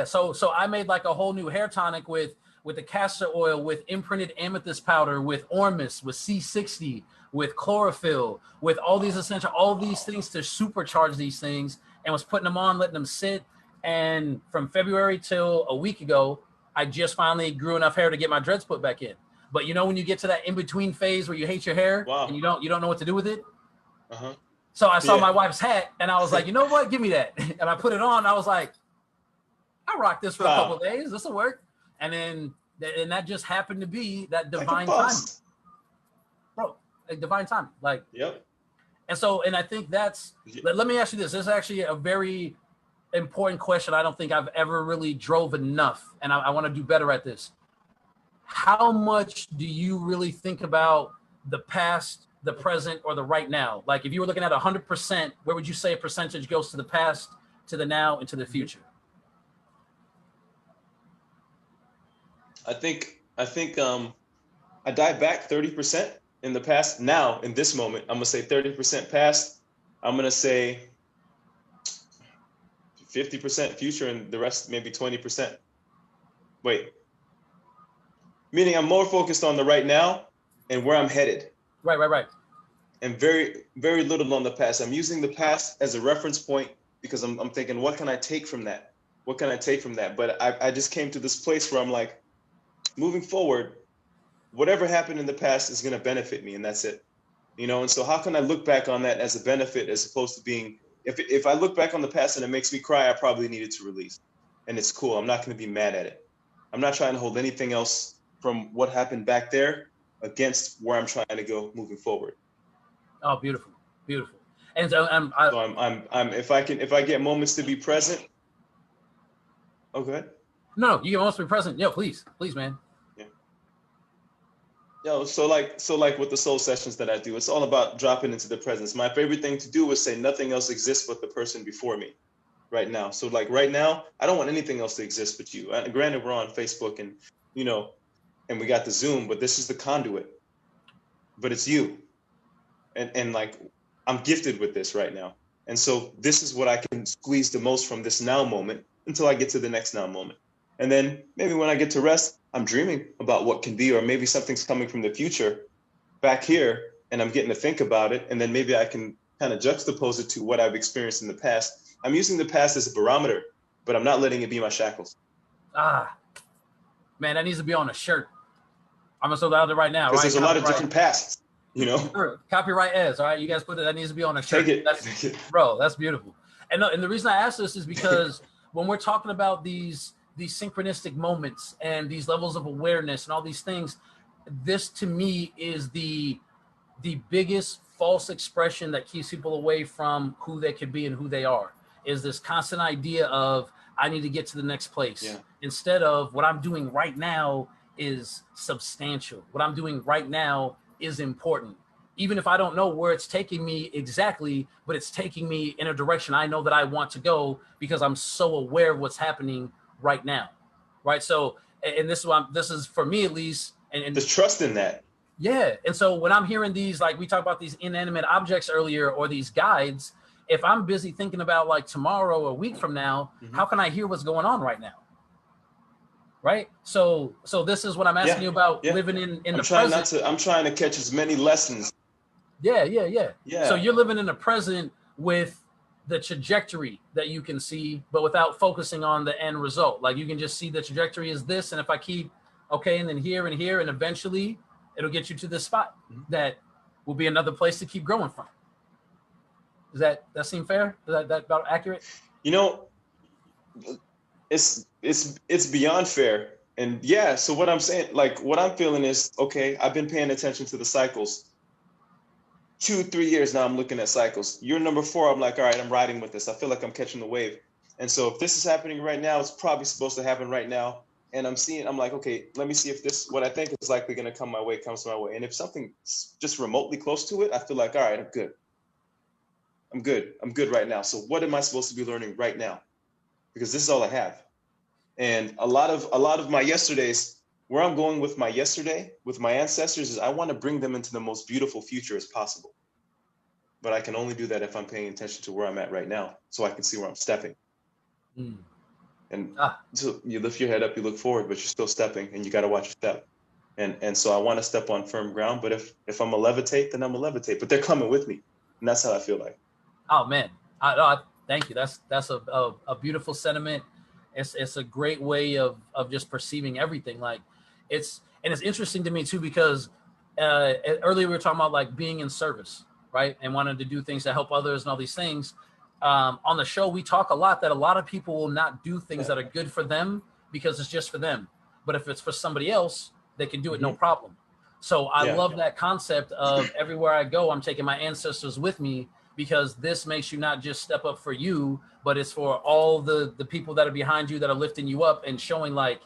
So I made like a whole new hair tonic with the castor oil, with imprinted amethyst powder, with ormus, with C60, with chlorophyll, with all these all these things to supercharge these things, and was putting them on, letting them sit. And from February till a week ago, I just finally grew enough hair to get my dreads put back in. But you know, when you get to that in-between phase where you hate your hair and you don't know what to do with it. So I saw my wife's hat and I was like, you know what? Give me that. And I put it on. I was like, I rock this for a couple of days. This will work. And then that just happened to be that divine timing. Bro, like divine timing. Like, yep. And I think that's, let me ask you this. This is actually a very important question. I don't think I've ever really drove enough. And I want to do better at this. How much do you really think about the past, the present, or the right now? Like if you were looking at 100%, where would you say a percentage goes to the past, to the now, and to the future? I think I dive back 30% in the past. Now, in this moment, I'm going to say 30% past. I'm going to say 50% future, and the rest maybe 20%. Wait. Meaning I'm more focused on the right now and where I'm headed. Right. And very, very little on the past. I'm using the past as a reference point because I'm thinking, what can I take from that? But I just came to this place where I'm like, moving forward, whatever happened in the past is going to benefit me, and that's it. And so how can I look back on that as a benefit as opposed to being, if I look back on the past and it makes me cry, I probably needed to release. And it's cool. I'm not going to be mad at it. I'm not trying to hold anything else from what happened back there against where I'm trying to go moving forward. Oh, beautiful. And so I'm if I get moments to be present. Oh, go ahead. No, you get moments to be present. Yeah, please, man. Yeah. So like with the soul sessions that I do, it's all about dropping into the presence. My favorite thing to do is say nothing else exists but the person before me right now. So like right now, I don't want anything else to exist but you. Granted, we're on Facebook and and we got the Zoom, but this is the conduit. But it's you. And like, I'm gifted with this right now. And so this is what I can squeeze the most from this now moment until I get to the next now moment. And then maybe when I get to rest, I'm dreaming about what can be, or maybe something's coming from the future back here and I'm getting to think about it. And then maybe I can kind of juxtapose it to what I've experienced in the past. I'm using the past as a barometer, but I'm not letting it be my shackles. Man, that needs to be on a shirt. I'm gonna throw that out there right now. Because there's a lot of different pasts, Copyright S, all right? You guys put it. That needs to be on a shirt. Take it. Bro, that's beautiful. And the reason I ask this is because when we're talking about these synchronistic moments and these levels of awareness and all these things, this to me is the biggest false expression that keeps people away from who they could be and who they are. Is this constant idea of I need to get to the next place instead of what I'm doing right now is substantial. What I'm doing right now is important. Even if I don't know where it's taking me exactly, but it's taking me in a direction I know that I want to go because I'm so aware of what's happening right now. Right. So, and this is for me at least. And the trust in that. Yeah. And so when I'm hearing these, like we talked about these inanimate objects earlier, or these guides, if I'm busy thinking about like tomorrow or a week from now, how can I hear what's going on right now? Right. So this is what I'm asking you about, Yeah. living in I'm the trying not present. to, I'm trying to catch as many lessons. Yeah. So Yeah. you're living in the present with the trajectory that you can see, but without focusing on the end result. Like you can just see the trajectory is this, and if I keep and then here and here, and eventually it'll get you to this spot that will be another place to keep growing from. Does that seem fair? Is that about accurate? You know, it's beyond fair. And yeah, so what I'm saying, like what I'm feeling is, okay, I've been paying attention to the cycles. 2-3 years now I'm looking at cycles. Year number 4, I'm like, all right, I'm riding with this. I feel like I'm catching the wave. And so if this is happening right now, it's probably supposed to happen right now. And I'm like, okay, let me see if this, what I think is likely going to come my way, comes my way. And if something's just remotely close to it, I feel like, all right, I'm good. I'm good right now. So what am I supposed to be learning right now? Because this is all I have. And a lot of my yesterdays, where I'm going with my yesterday, with my ancestors, is I want to bring them into the most beautiful future as possible. But I can only do that if I'm paying attention to where I'm at right now, so I can see where I'm stepping. And so you lift your head up, you look forward, but you're still stepping, and you got to watch your step. And so I want to step on firm ground. But if I'm a levitate, then I'm a levitate. But they're coming with me, and that's how I feel like. Oh man, I thank you. That's a beautiful sentiment. It's a great way of just perceiving everything. Like it's interesting to me too, because earlier we were talking about like being in service, right, and wanting to do things to help others and all these things. On the show, we talk a lot that a lot of people will not do things that are good for them because it's just for them. But if it's for somebody else, they can do it no problem. So I love that concept of everywhere I go, I'm taking my ancestors with me, because this makes you not just step up for you, but it's for all the people that are behind you that are lifting you up and showing like,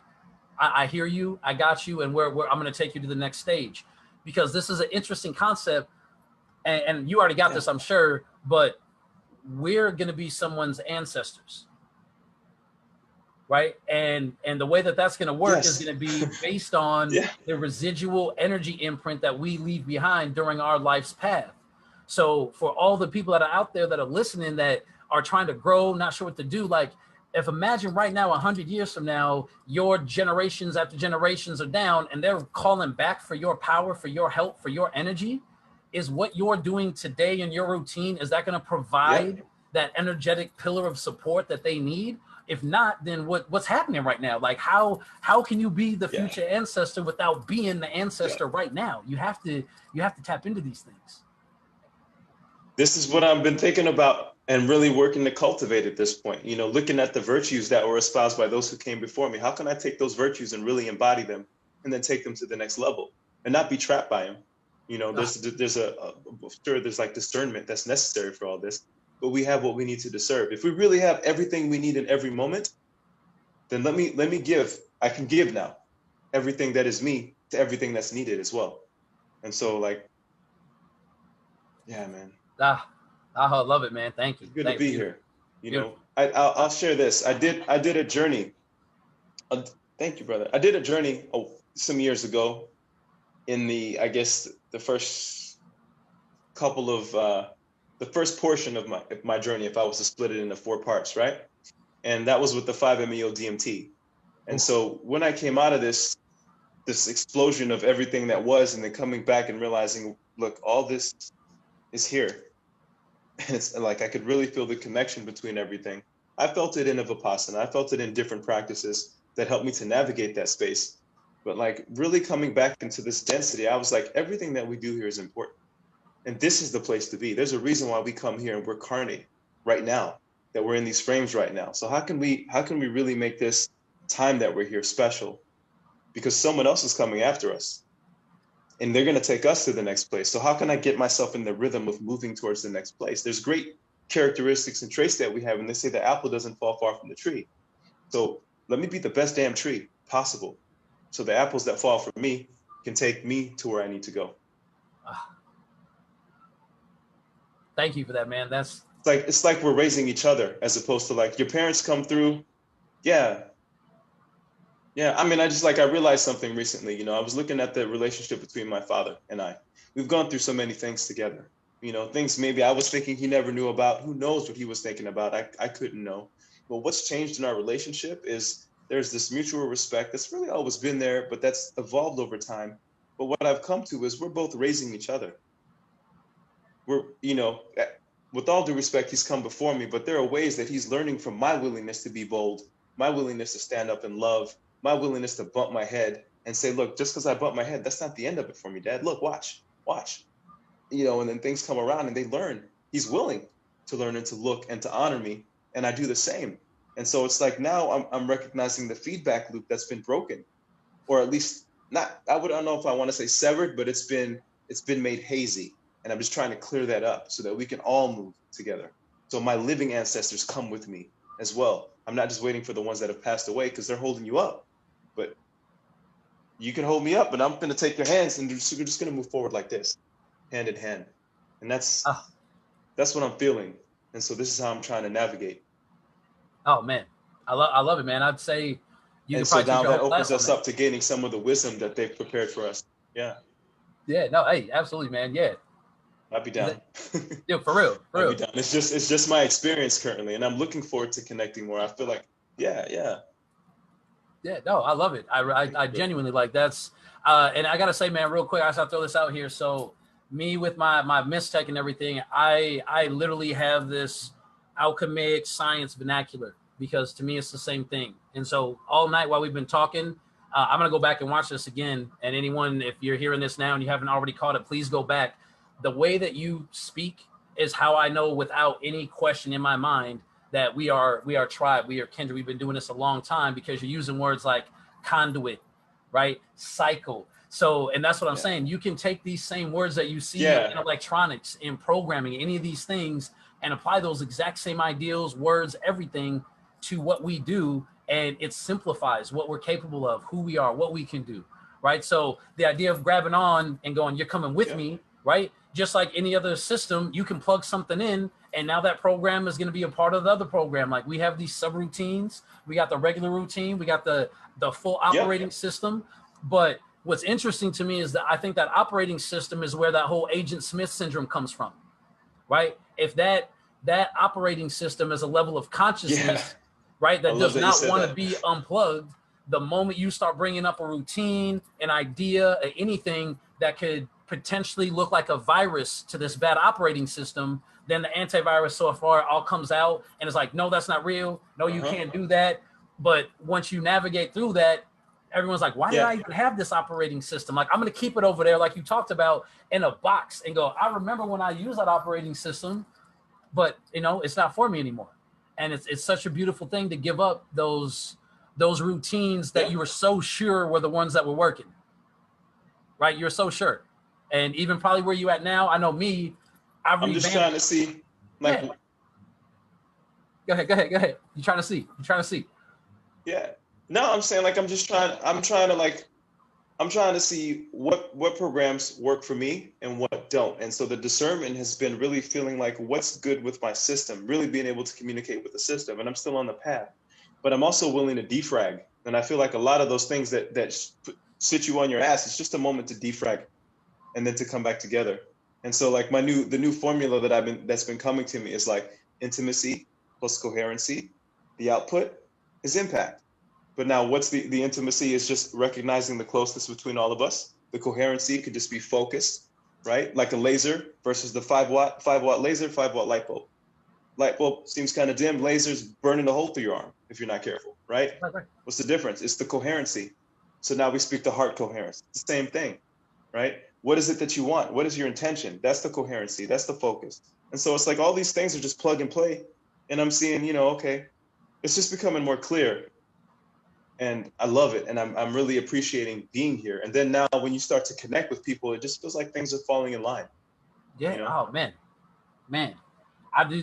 I hear you, I got you, and I'm going to take you to the next stage. Because this is an interesting concept, and you already got this, I'm sure, but we're going to be someone's ancestors, right? And the way that that's going to work is going to be based on the residual energy imprint that we leave behind during our life's path. So for all the people that are out there that are listening, that are trying to grow, not sure what to do, like if imagine right now, 100 years from now, your generations after generations are down and they're calling back for your power, for your help, for your energy. Is what you're doing today in your routine, is that going to provide that energetic pillar of support that they need? If not, then what's happening right now? Like how can you be the future ancestor without being the ancestor right now? You have to tap into these things. This is what I've been thinking about and really working to cultivate at this point. You know, looking at the virtues that were espoused by those who came before me. How can I take those virtues and really embody them, and then take them to the next level and not be trapped by them? You know, there's like discernment that's necessary for all this, but we have what we need to discern. If we really have everything we need in every moment, then let me give. I can give now everything that is me to everything that's needed as well. And so, like, yeah, man. I love it, man. Thank you. It's good to be here. You know, I'll share this. I did a journey. Thank you, brother. I did a journey some years ago in I guess the first couple of the first portion of my journey, if I was to split it into 4 parts, right? And that was with the 5-MeO DMT. And so when I came out of this explosion of everything that was, and then coming back and realizing, look, all this is here. And it's like I could really feel the connection between everything. I felt it in Vipassana. I felt it in different practices that helped me to navigate that space. But like really coming back into this density, I was like, everything that we do here is important. And this is the place to be. There's a reason why we come here and we're carnate right now, that we're in these frames right now. So how can we really make this time that we're here special? Because someone else is coming after us. And they're going to take us to the next place. So how can I get myself in the rhythm of moving towards the next place? There's great characteristics and traits that we have. And they say the apple doesn't fall far from the tree. So let me be the best damn tree possible. So the apples that fall from me can take me to where I need to go. Thank you for that, man. It's like we're raising each other, as opposed to like your parents come through. Yeah. Yeah, I mean, I realized something recently. I was looking at the relationship between my father and I. We've gone through so many things together. Things maybe I was thinking he never knew about. Who knows what he was thinking about? I couldn't know. But what's changed in our relationship is there's this mutual respect that's really always been there, but that's evolved over time. But what I've come to is we're both raising each other. With all due respect, he's come before me, but there are ways that he's learning from my willingness to be bold, my willingness to stand up and love, my willingness to bump my head and say, look, just because I bump my head, that's not the end of it for me, Dad. Look, watch. And then things come around and they learn. He's willing to learn and to look and to honor me. And I do the same. And so it's like now I'm recognizing the feedback loop that's been broken, or at least not, I don't know if I want to say severed, but it's been made hazy. And I'm just trying to clear that up so that we can all move together. So my living ancestors come with me as well. I'm not just waiting for the ones that have passed away because they're holding you up, but you can hold me up, and I'm going to take your hands, and we're just going to move forward like this, hand in hand. And that's what I'm feeling. And so this is how I'm trying to navigate. Oh man, I love it, man. I'd say you And could so probably teach now a that whole opens class on us that. up to gaining some of the wisdom that they've prepared for us. Yeah. Yeah, no, hey, absolutely, man. Yeah, I'd be down. yeah, for real, for I'd real. be down. It's just my experience currently, and I'm looking forward to connecting more. I feel like, yeah. Yeah, no, I love it. I genuinely like that's. And I gotta say, man, real quick, I just have to throw this out here. So, me with my mistech and everything, I literally have this alchemic science vernacular because to me it's the same thing. And so all night while we've been talking, I'm gonna go back and watch this again. And anyone, if you're hearing this now and you haven't already caught it, please go back. The way that you speak is how I know without any question in my mind that we are tribe, we are kindred. We've been doing this a long time because you're using words like conduit, right? Cycle. So, and that's what I'm saying. You can take these same words that you see in electronics, in programming, any of these things, and apply those exact same ideals, words, everything to what we do, and it simplifies what we're capable of, who we are, what we can do, right? So the idea of grabbing on and going, you're coming with me, right? Just like any other system, you can plug something in and now that program is going to be a part of the other program. Like we have these subroutines, we got the regular routine, we got the full operating system. But what's interesting to me is that I think that operating system is where that whole Agent Smith syndrome comes from, right? If that operating system is a level of consciousness, right, that does not want to be unplugged, the moment you start bringing up a routine, an idea, anything that could potentially look like a virus to this bad operating system, then the antivirus so far all comes out and it's like, no, that's not real. No, you can't do that. But once you navigate through that, everyone's like, why did I even have this operating system? Like, I'm going to keep it over there, like you talked about, in a box and go, I remember when I used that operating system, but it's not for me anymore. And it's such a beautiful thing to give up those routines that you were so sure were the ones that were working, right? You're so sure. And even probably where you at now, I know me, I'm just trying to see, like, Go ahead. You're trying to see. Yeah. No, I'm saying like I'm trying to see what programs work for me and what don't. And so the discernment has been really feeling like what's good with my system, really being able to communicate with the system. And I'm still on the path, but I'm also willing to defrag. And I feel like a lot of those things that sit you on your ass, it's just a moment to defrag and then to come back together. And so like the new formula that's been coming to me is like intimacy plus coherency. The output is impact. But now what's the intimacy is just recognizing the closeness between all of us. The coherency could just be focused, right? Like a laser versus the 5 watt laser, 5 watt light bulb. Light bulb seems kind of dim. Laser's burning a hole through your arm if you're not careful, right? Right. What's the difference? It's the coherency. So now we speak the heart coherence. It's the same thing, right? What is it that you want? What is your intention? That's the coherency. That's the focus. And so it's like all these things are just plug and play. And I'm seeing, okay, it's just becoming more clear. And I love it. And I'm really appreciating being here. And then now when you start to connect with people, it just feels like things are falling in line. Yeah. Oh man.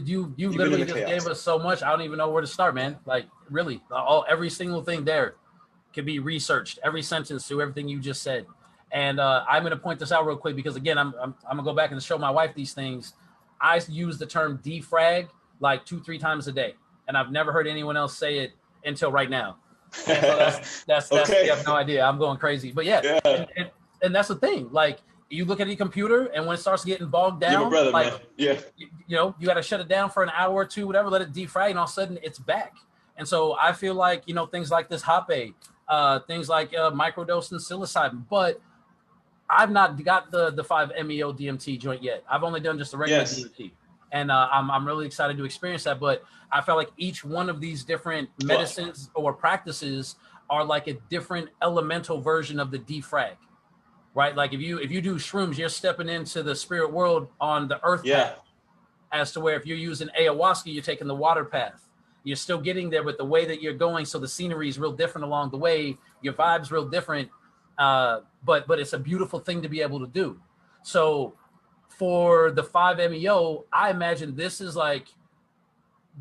You literally just gave us so much. I don't even know where to start, man. Like really, every single thing there can be researched. Every sentence to everything you just said. And I'm going to point this out real quick because again, I'm gonna go back and show my wife these things. I use the term defrag like 2-3 times a day, and I've never heard anyone else say it until right now. And so that's Okay. you have no idea. I'm going crazy. But yeah, Yeah. and that's the thing. Like you look at your computer, and when it starts getting bogged You're my down, brother, like man. Yeah. you know, you got to shut it down for an hour or two, whatever, let it defrag, and all of a sudden it's back. And so I feel like, you know, things like this Hoppe, things like microdose and psilocybin, but I've not got the 5-MeO DMT joint yet. I've only done just the regular Yes. DMT. And I'm really excited to experience that. But I felt like each one of these different Well, medicines or practices are like a different elemental version of the defrag, right? Like if you do shrooms, you're stepping into the spirit world on the earth yeah. path, as to where if you're using ayahuasca, you're taking the water path. You're still getting there with the way that you're going. So the scenery is real different along the way. Your vibe's real different. But it's a beautiful thing to be able to do. So for the 5-MeO, I imagine this is like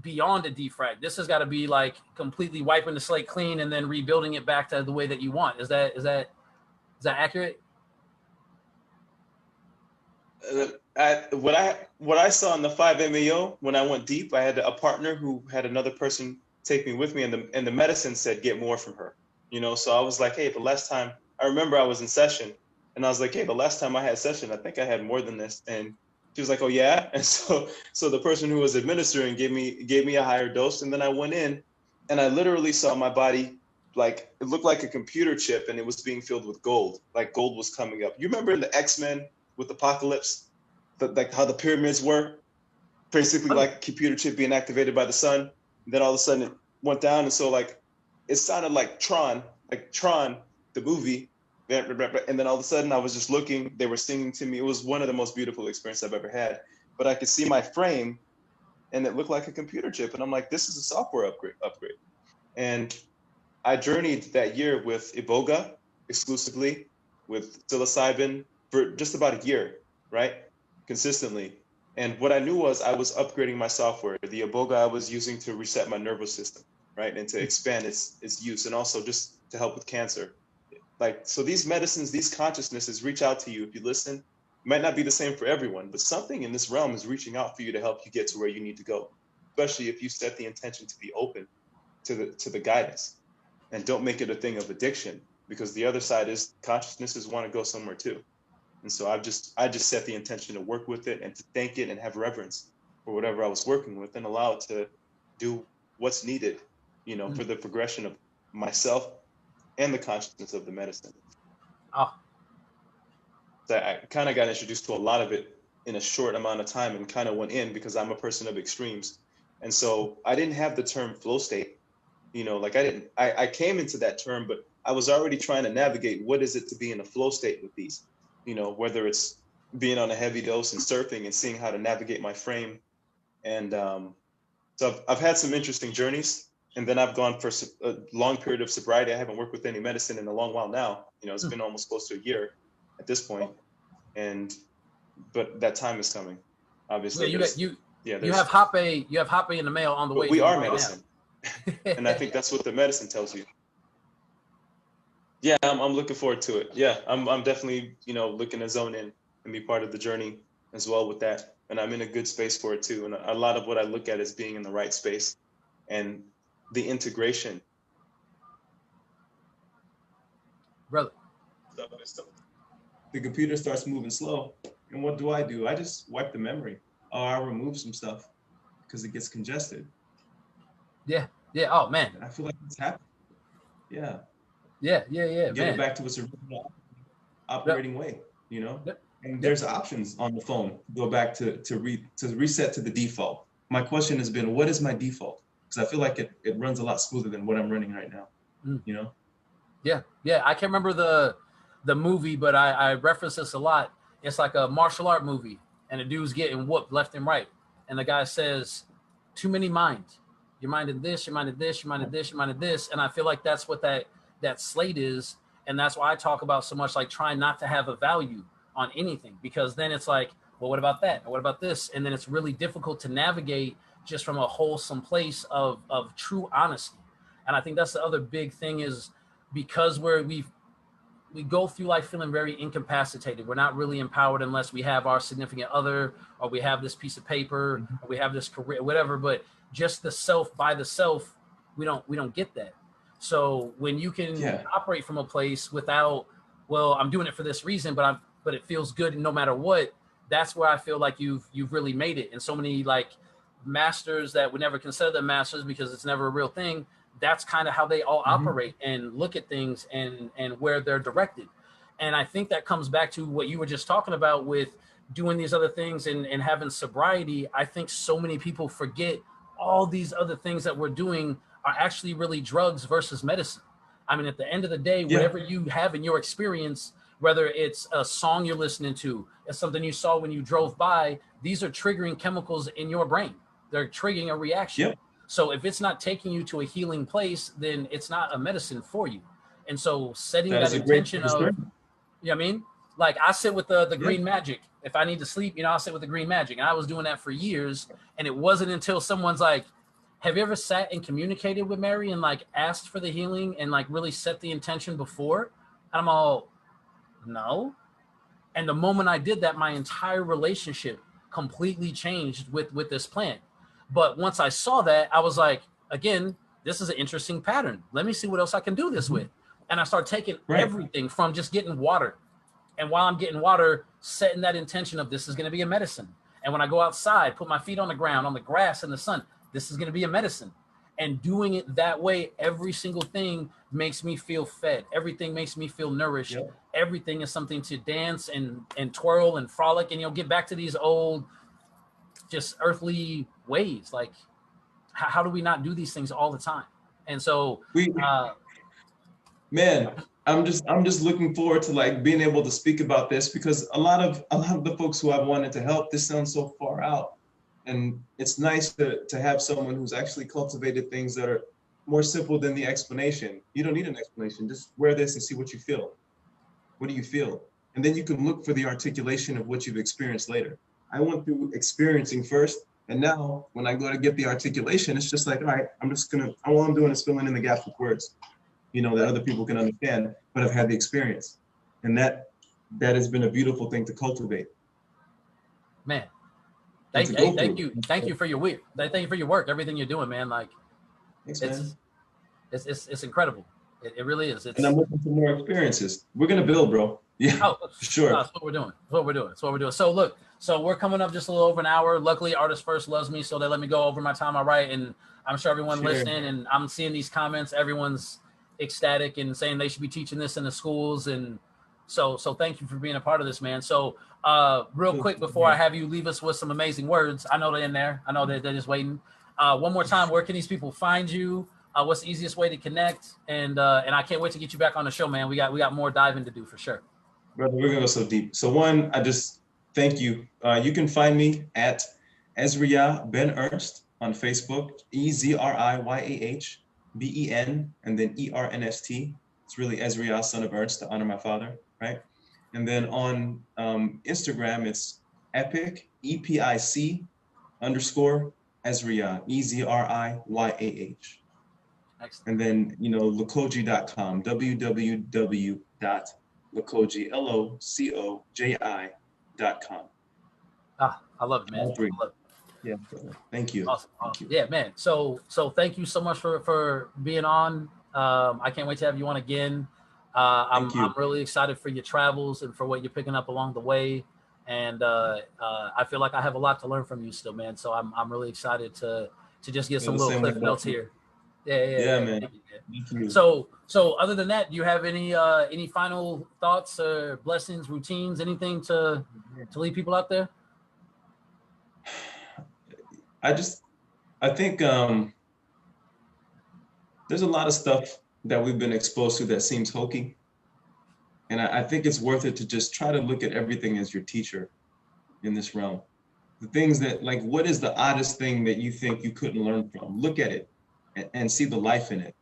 beyond a defrag. This has got to be like completely wiping the slate clean and then rebuilding it back to the way that you want. Is that accurate? What I saw in the 5-MeO when I went deep, I had a partner who had another person take me with me, and the medicine said get more from her. You know, so I was like, hey, the last time I remember I was in session, and I was like, hey, the last time I had session, I think I had more than this, and she was like, oh yeah, and so the person who was administering gave me a higher dose, and then I went in, and I literally saw my body like it looked like a computer chip, and it was being filled with gold, like gold was coming up. You remember in the X-Men with Apocalypse, like how the pyramids were basically like computer chip being activated by the sun. And then all of a sudden it went down, and so like it sounded like Tron, the movie. And then all of a sudden I was just looking. They were singing to me. It was one of the most beautiful experiences I've ever had. But I could see my frame, and it looked like a computer chip. And I'm like, this is a software upgrade. And I journeyed that year with Iboga exclusively, with psilocybin for just about a year, right? Consistently. And what I knew was I was upgrading my software. The Iboga I was using to reset my nervous system, right? And to expand its use, and also just to help with cancer. Like, so these medicines, these consciousnesses reach out to you if you listen. It might not be the same for everyone, but something in this realm is reaching out for you to help you get to where you need to go, especially if you set the intention to be open to the guidance, and don't make it a thing of addiction, because the other side is consciousnesses want to go somewhere too. And so I just set the intention to work with it and to thank it and have reverence for whatever I was working with, and allow it to do what's needed, you know, for the progression of myself and the consciousness of the medicine. Oh. So I kind of got introduced to a lot of it in a short amount of time, and kind of went in because I'm a person of extremes. And so I didn't have the term flow state, you know, like I came into that term, but I was already trying to navigate what is it to be in a flow state with these, you know, whether it's being on a heavy dose and surfing and seeing how to navigate my frame. And so I've had some interesting journeys. And then I've gone for a long period of sobriety. I haven't worked with any medicine in a long while now. You know, it's been almost close to a year at this point. But that time is coming, obviously. Yeah, you have Hoppe in the mail on the way. We are medicine. And I think that's what the medicine tells you. Yeah, I'm looking forward to it. Yeah, I'm definitely, you know, looking to zone in and be part of the journey as well with that. And I'm in a good space for it too. And a lot of what I look at is being in the right space and the integration. Brother. The computer starts moving slow. And what do? I just wipe the memory. Or I remove some stuff because it gets congested. Yeah. Oh man. And I feel like it's happening. Yeah. Yeah. Get it back to its original operating way, you know? Yep. And there's options on the phone. Go back to reset to the default. My question has been, what is my default? Because I feel like it runs a lot smoother than what I'm running right now, you know? Yeah. I can't remember the movie, but I reference this a lot. It's like a martial art movie, and the dude's getting whooped left and right. And the guy says, too many minds. You're minded this, you're minded this, you're minded this, you're minded this. And I feel like that's what that slate is. And that's why I talk about so much, like trying not to have a value on anything, because then it's like, well, what about that? Or what about this? And then it's really difficult to navigate just from a wholesome place of true honesty. And I think that's the other big thing, is because we go through life feeling very incapacitated. We're not really empowered unless we have our significant other, or we have this piece of paper, or we have this career, whatever. But just the self by the self, we don't get that. So when you can operate from a place without, well, I'm doing it for this reason, but it feels good no matter what. That's where I feel like you've really made it. And so many like masters that would never consider them masters because it's never a real thing. That's kind of how they all operate and look at things and where they're directed. And I think that comes back to what you were just talking about with doing these other things and having sobriety. I think so many people forget all these other things that we're doing are actually really drugs versus medicine. I mean, at the end of the day, whatever you have in your experience, whether it's a song you're listening to, it's something you saw when you drove by, these are triggering chemicals in your brain. They're triggering a reaction. So if it's not taking you to a healing place, then it's not a medicine for you. And so setting that intention of, you know what I mean? Like I sit with the green magic. If I need to sleep, you know, I'll sit with the green magic. And I was doing that for years. And it wasn't until someone's like, have you ever sat and communicated with Mary and like asked for the healing and like really set the intention before? And I'm all, no. And the moment I did that, my entire relationship completely changed with this plant. But once I saw that, I was like, again, this is an interesting pattern. Let me see what else I can do this with. And I started taking everything from just getting water. And while I'm getting water, setting that intention of this is going to be a medicine. And when I go outside, put my feet on the ground, on the grass, in the sun, this is going to be a medicine. And doing it that way, every single thing makes me feel fed. Everything makes me feel nourished. Everything is something to dance and twirl and frolic. And you'll get back to these old, just earthly ways. Like, how do we not do these things all the time? And so, man, I'm just looking forward to like being able to speak about this because a lot of the folks who I've wanted to help, this sounds so far out. And it's nice to have someone who's actually cultivated things that are more simple than the explanation. You don't need an explanation. Just wear this and see what you feel. What do you feel? And then you can look for the articulation of what you've experienced later. I went through experiencing first, and now when I go to get the articulation, it's just like, all right, all I'm doing is filling in the gaps with words, you know, that other people can understand, but I've had the experience. And that has been a beautiful thing to cultivate. Man. Thank you for your work. Thank you for your work, everything you're doing, man. Like, it's incredible. It really is. And I'm looking for more experiences. We're gonna build, bro. Yeah, sure. That's what we're doing. That's what we're doing. So look, we're coming up just a little over an hour. Luckily, Artist First loves me, so they let me go over my time. All right, and I'm sure everyone listening, and I'm seeing these comments. Everyone's ecstatic and saying they should be teaching this in the schools, and so thank you for being a part of this, man. So real quick before I have you leave us with some amazing words, I know they're in there. I know they're just waiting. One more time, where can these people find you? What's the easiest way to connect? And I can't wait to get you back on the show, man. We got more diving to do for sure. Brother, we're gonna go so deep. So one, I just thank you. You can find me at Ezriyah Ben Ernst on Facebook, EZRIYAH BEN and then ERNST. It's really Ezriyah, son of Ernst, to honor my father, right? And then on Instagram, it's epic, EPIC _Ezriyah, EZRIYAH. Excellent. And then, you know, Lokoji.com, www.lokoji.com. I love it, man. I love it. Yeah, thank you. Awesome. Thank you. Yeah, man. So thank you so much for being on. I can't wait to have you on again. I'm really excited for your travels and for what you're picking up along the way. And I feel like I have a lot to learn from you still, man. So I'm really excited to just get some little cliff notes here. Yeah, man. Thank you. So other than that, do you have any final thoughts or blessings, routines, anything to leave people out there? I think there's a lot of stuff that we've been exposed to that seems hokey. And I think it's worth it to just try to look at everything as your teacher in this realm. The things that, like, what is the oddest thing that you think you couldn't learn from? Look at it and see the life in it.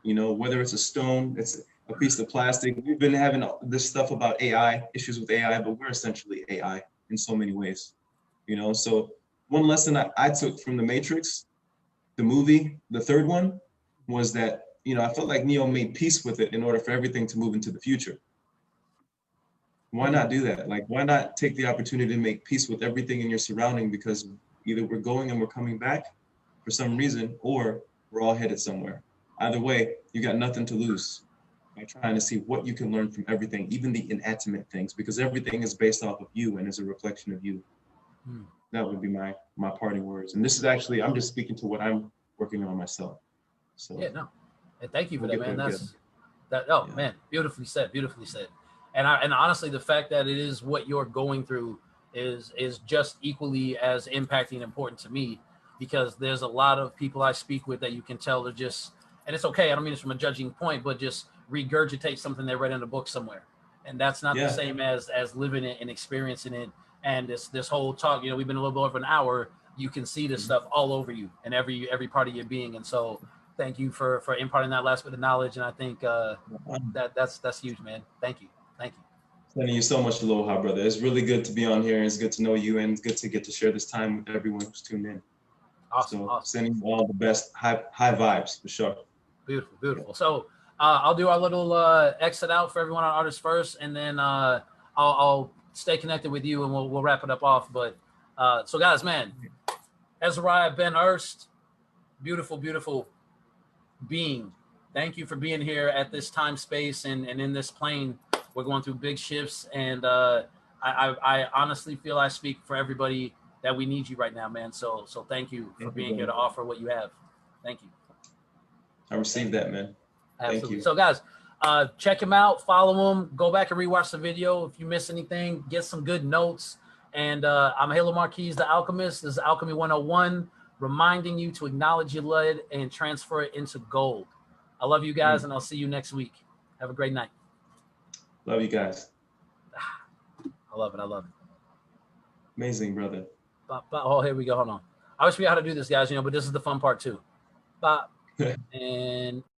You know, whether it's a stone, it's a piece of plastic. We've been having this stuff about AI, issues with AI, but we're essentially AI in so many ways. You know, so one lesson I took from The Matrix, the movie, the third one, was that, you know, I felt like Neo made peace with it in order for everything to move into the future. Why not do that? Like, why not take the opportunity to make peace with everything in your surrounding? Because either we're going and we're coming back for some reason, or we're all headed somewhere. Either way, you got nothing to lose by trying to see what you can learn from everything, even the inanimate things, because everything is based off of you and is a reflection of you. That would be my parting words. And this is actually, I'm just speaking to what I'm working on myself. So yeah, no, and thank you for we'll that, man. get there That. Oh man, beautifully said, beautifully said. And honestly, the fact that it is what you're going through is just equally as impacting and important to me, because there's a lot of people I speak with that you can tell they're just, and it's okay, I don't mean this from a judging point, but just regurgitate something they read in a book somewhere, and that's not the same as living it and experiencing it. And this whole talk, you know, we've been a little bit over an hour. You can see this stuff all over you and every part of your being. And so thank you for imparting that last bit of knowledge. And I think that's huge, man. Thank you. Sending you so much aloha, brother. It's really good to be on here. It's good to know you, and it's good to get to share this time with everyone who's tuned in. Awesome. Sending you all the best high vibes for sure. Beautiful. So I'll do our little exit out for everyone on Artists First, and then I'll stay connected with you, and we'll wrap it up off. But so guys, man, Ezriyah Ben Ernst, beautiful being. Thank you for being here at this time, space, and in this plane. We're going through big shifts, and I honestly feel I speak for everybody that we need you right now, man. So thank you for being here to offer what you have. Thank you. I received that, man. Absolutely. Thank you. So guys, check him out, follow him, go back and rewatch the video. If you miss anything, get some good notes. And I'm Halo Marquise, the Alchemist. This is Alchemy 101, reminding you to acknowledge your lead and transfer it into gold. I love you guys, and I'll see you next week. Have a great night. Love you guys. I love it. Amazing, brother. Oh, here we go. Hold on. I always forget how to do this, guys, but this is the fun part too. And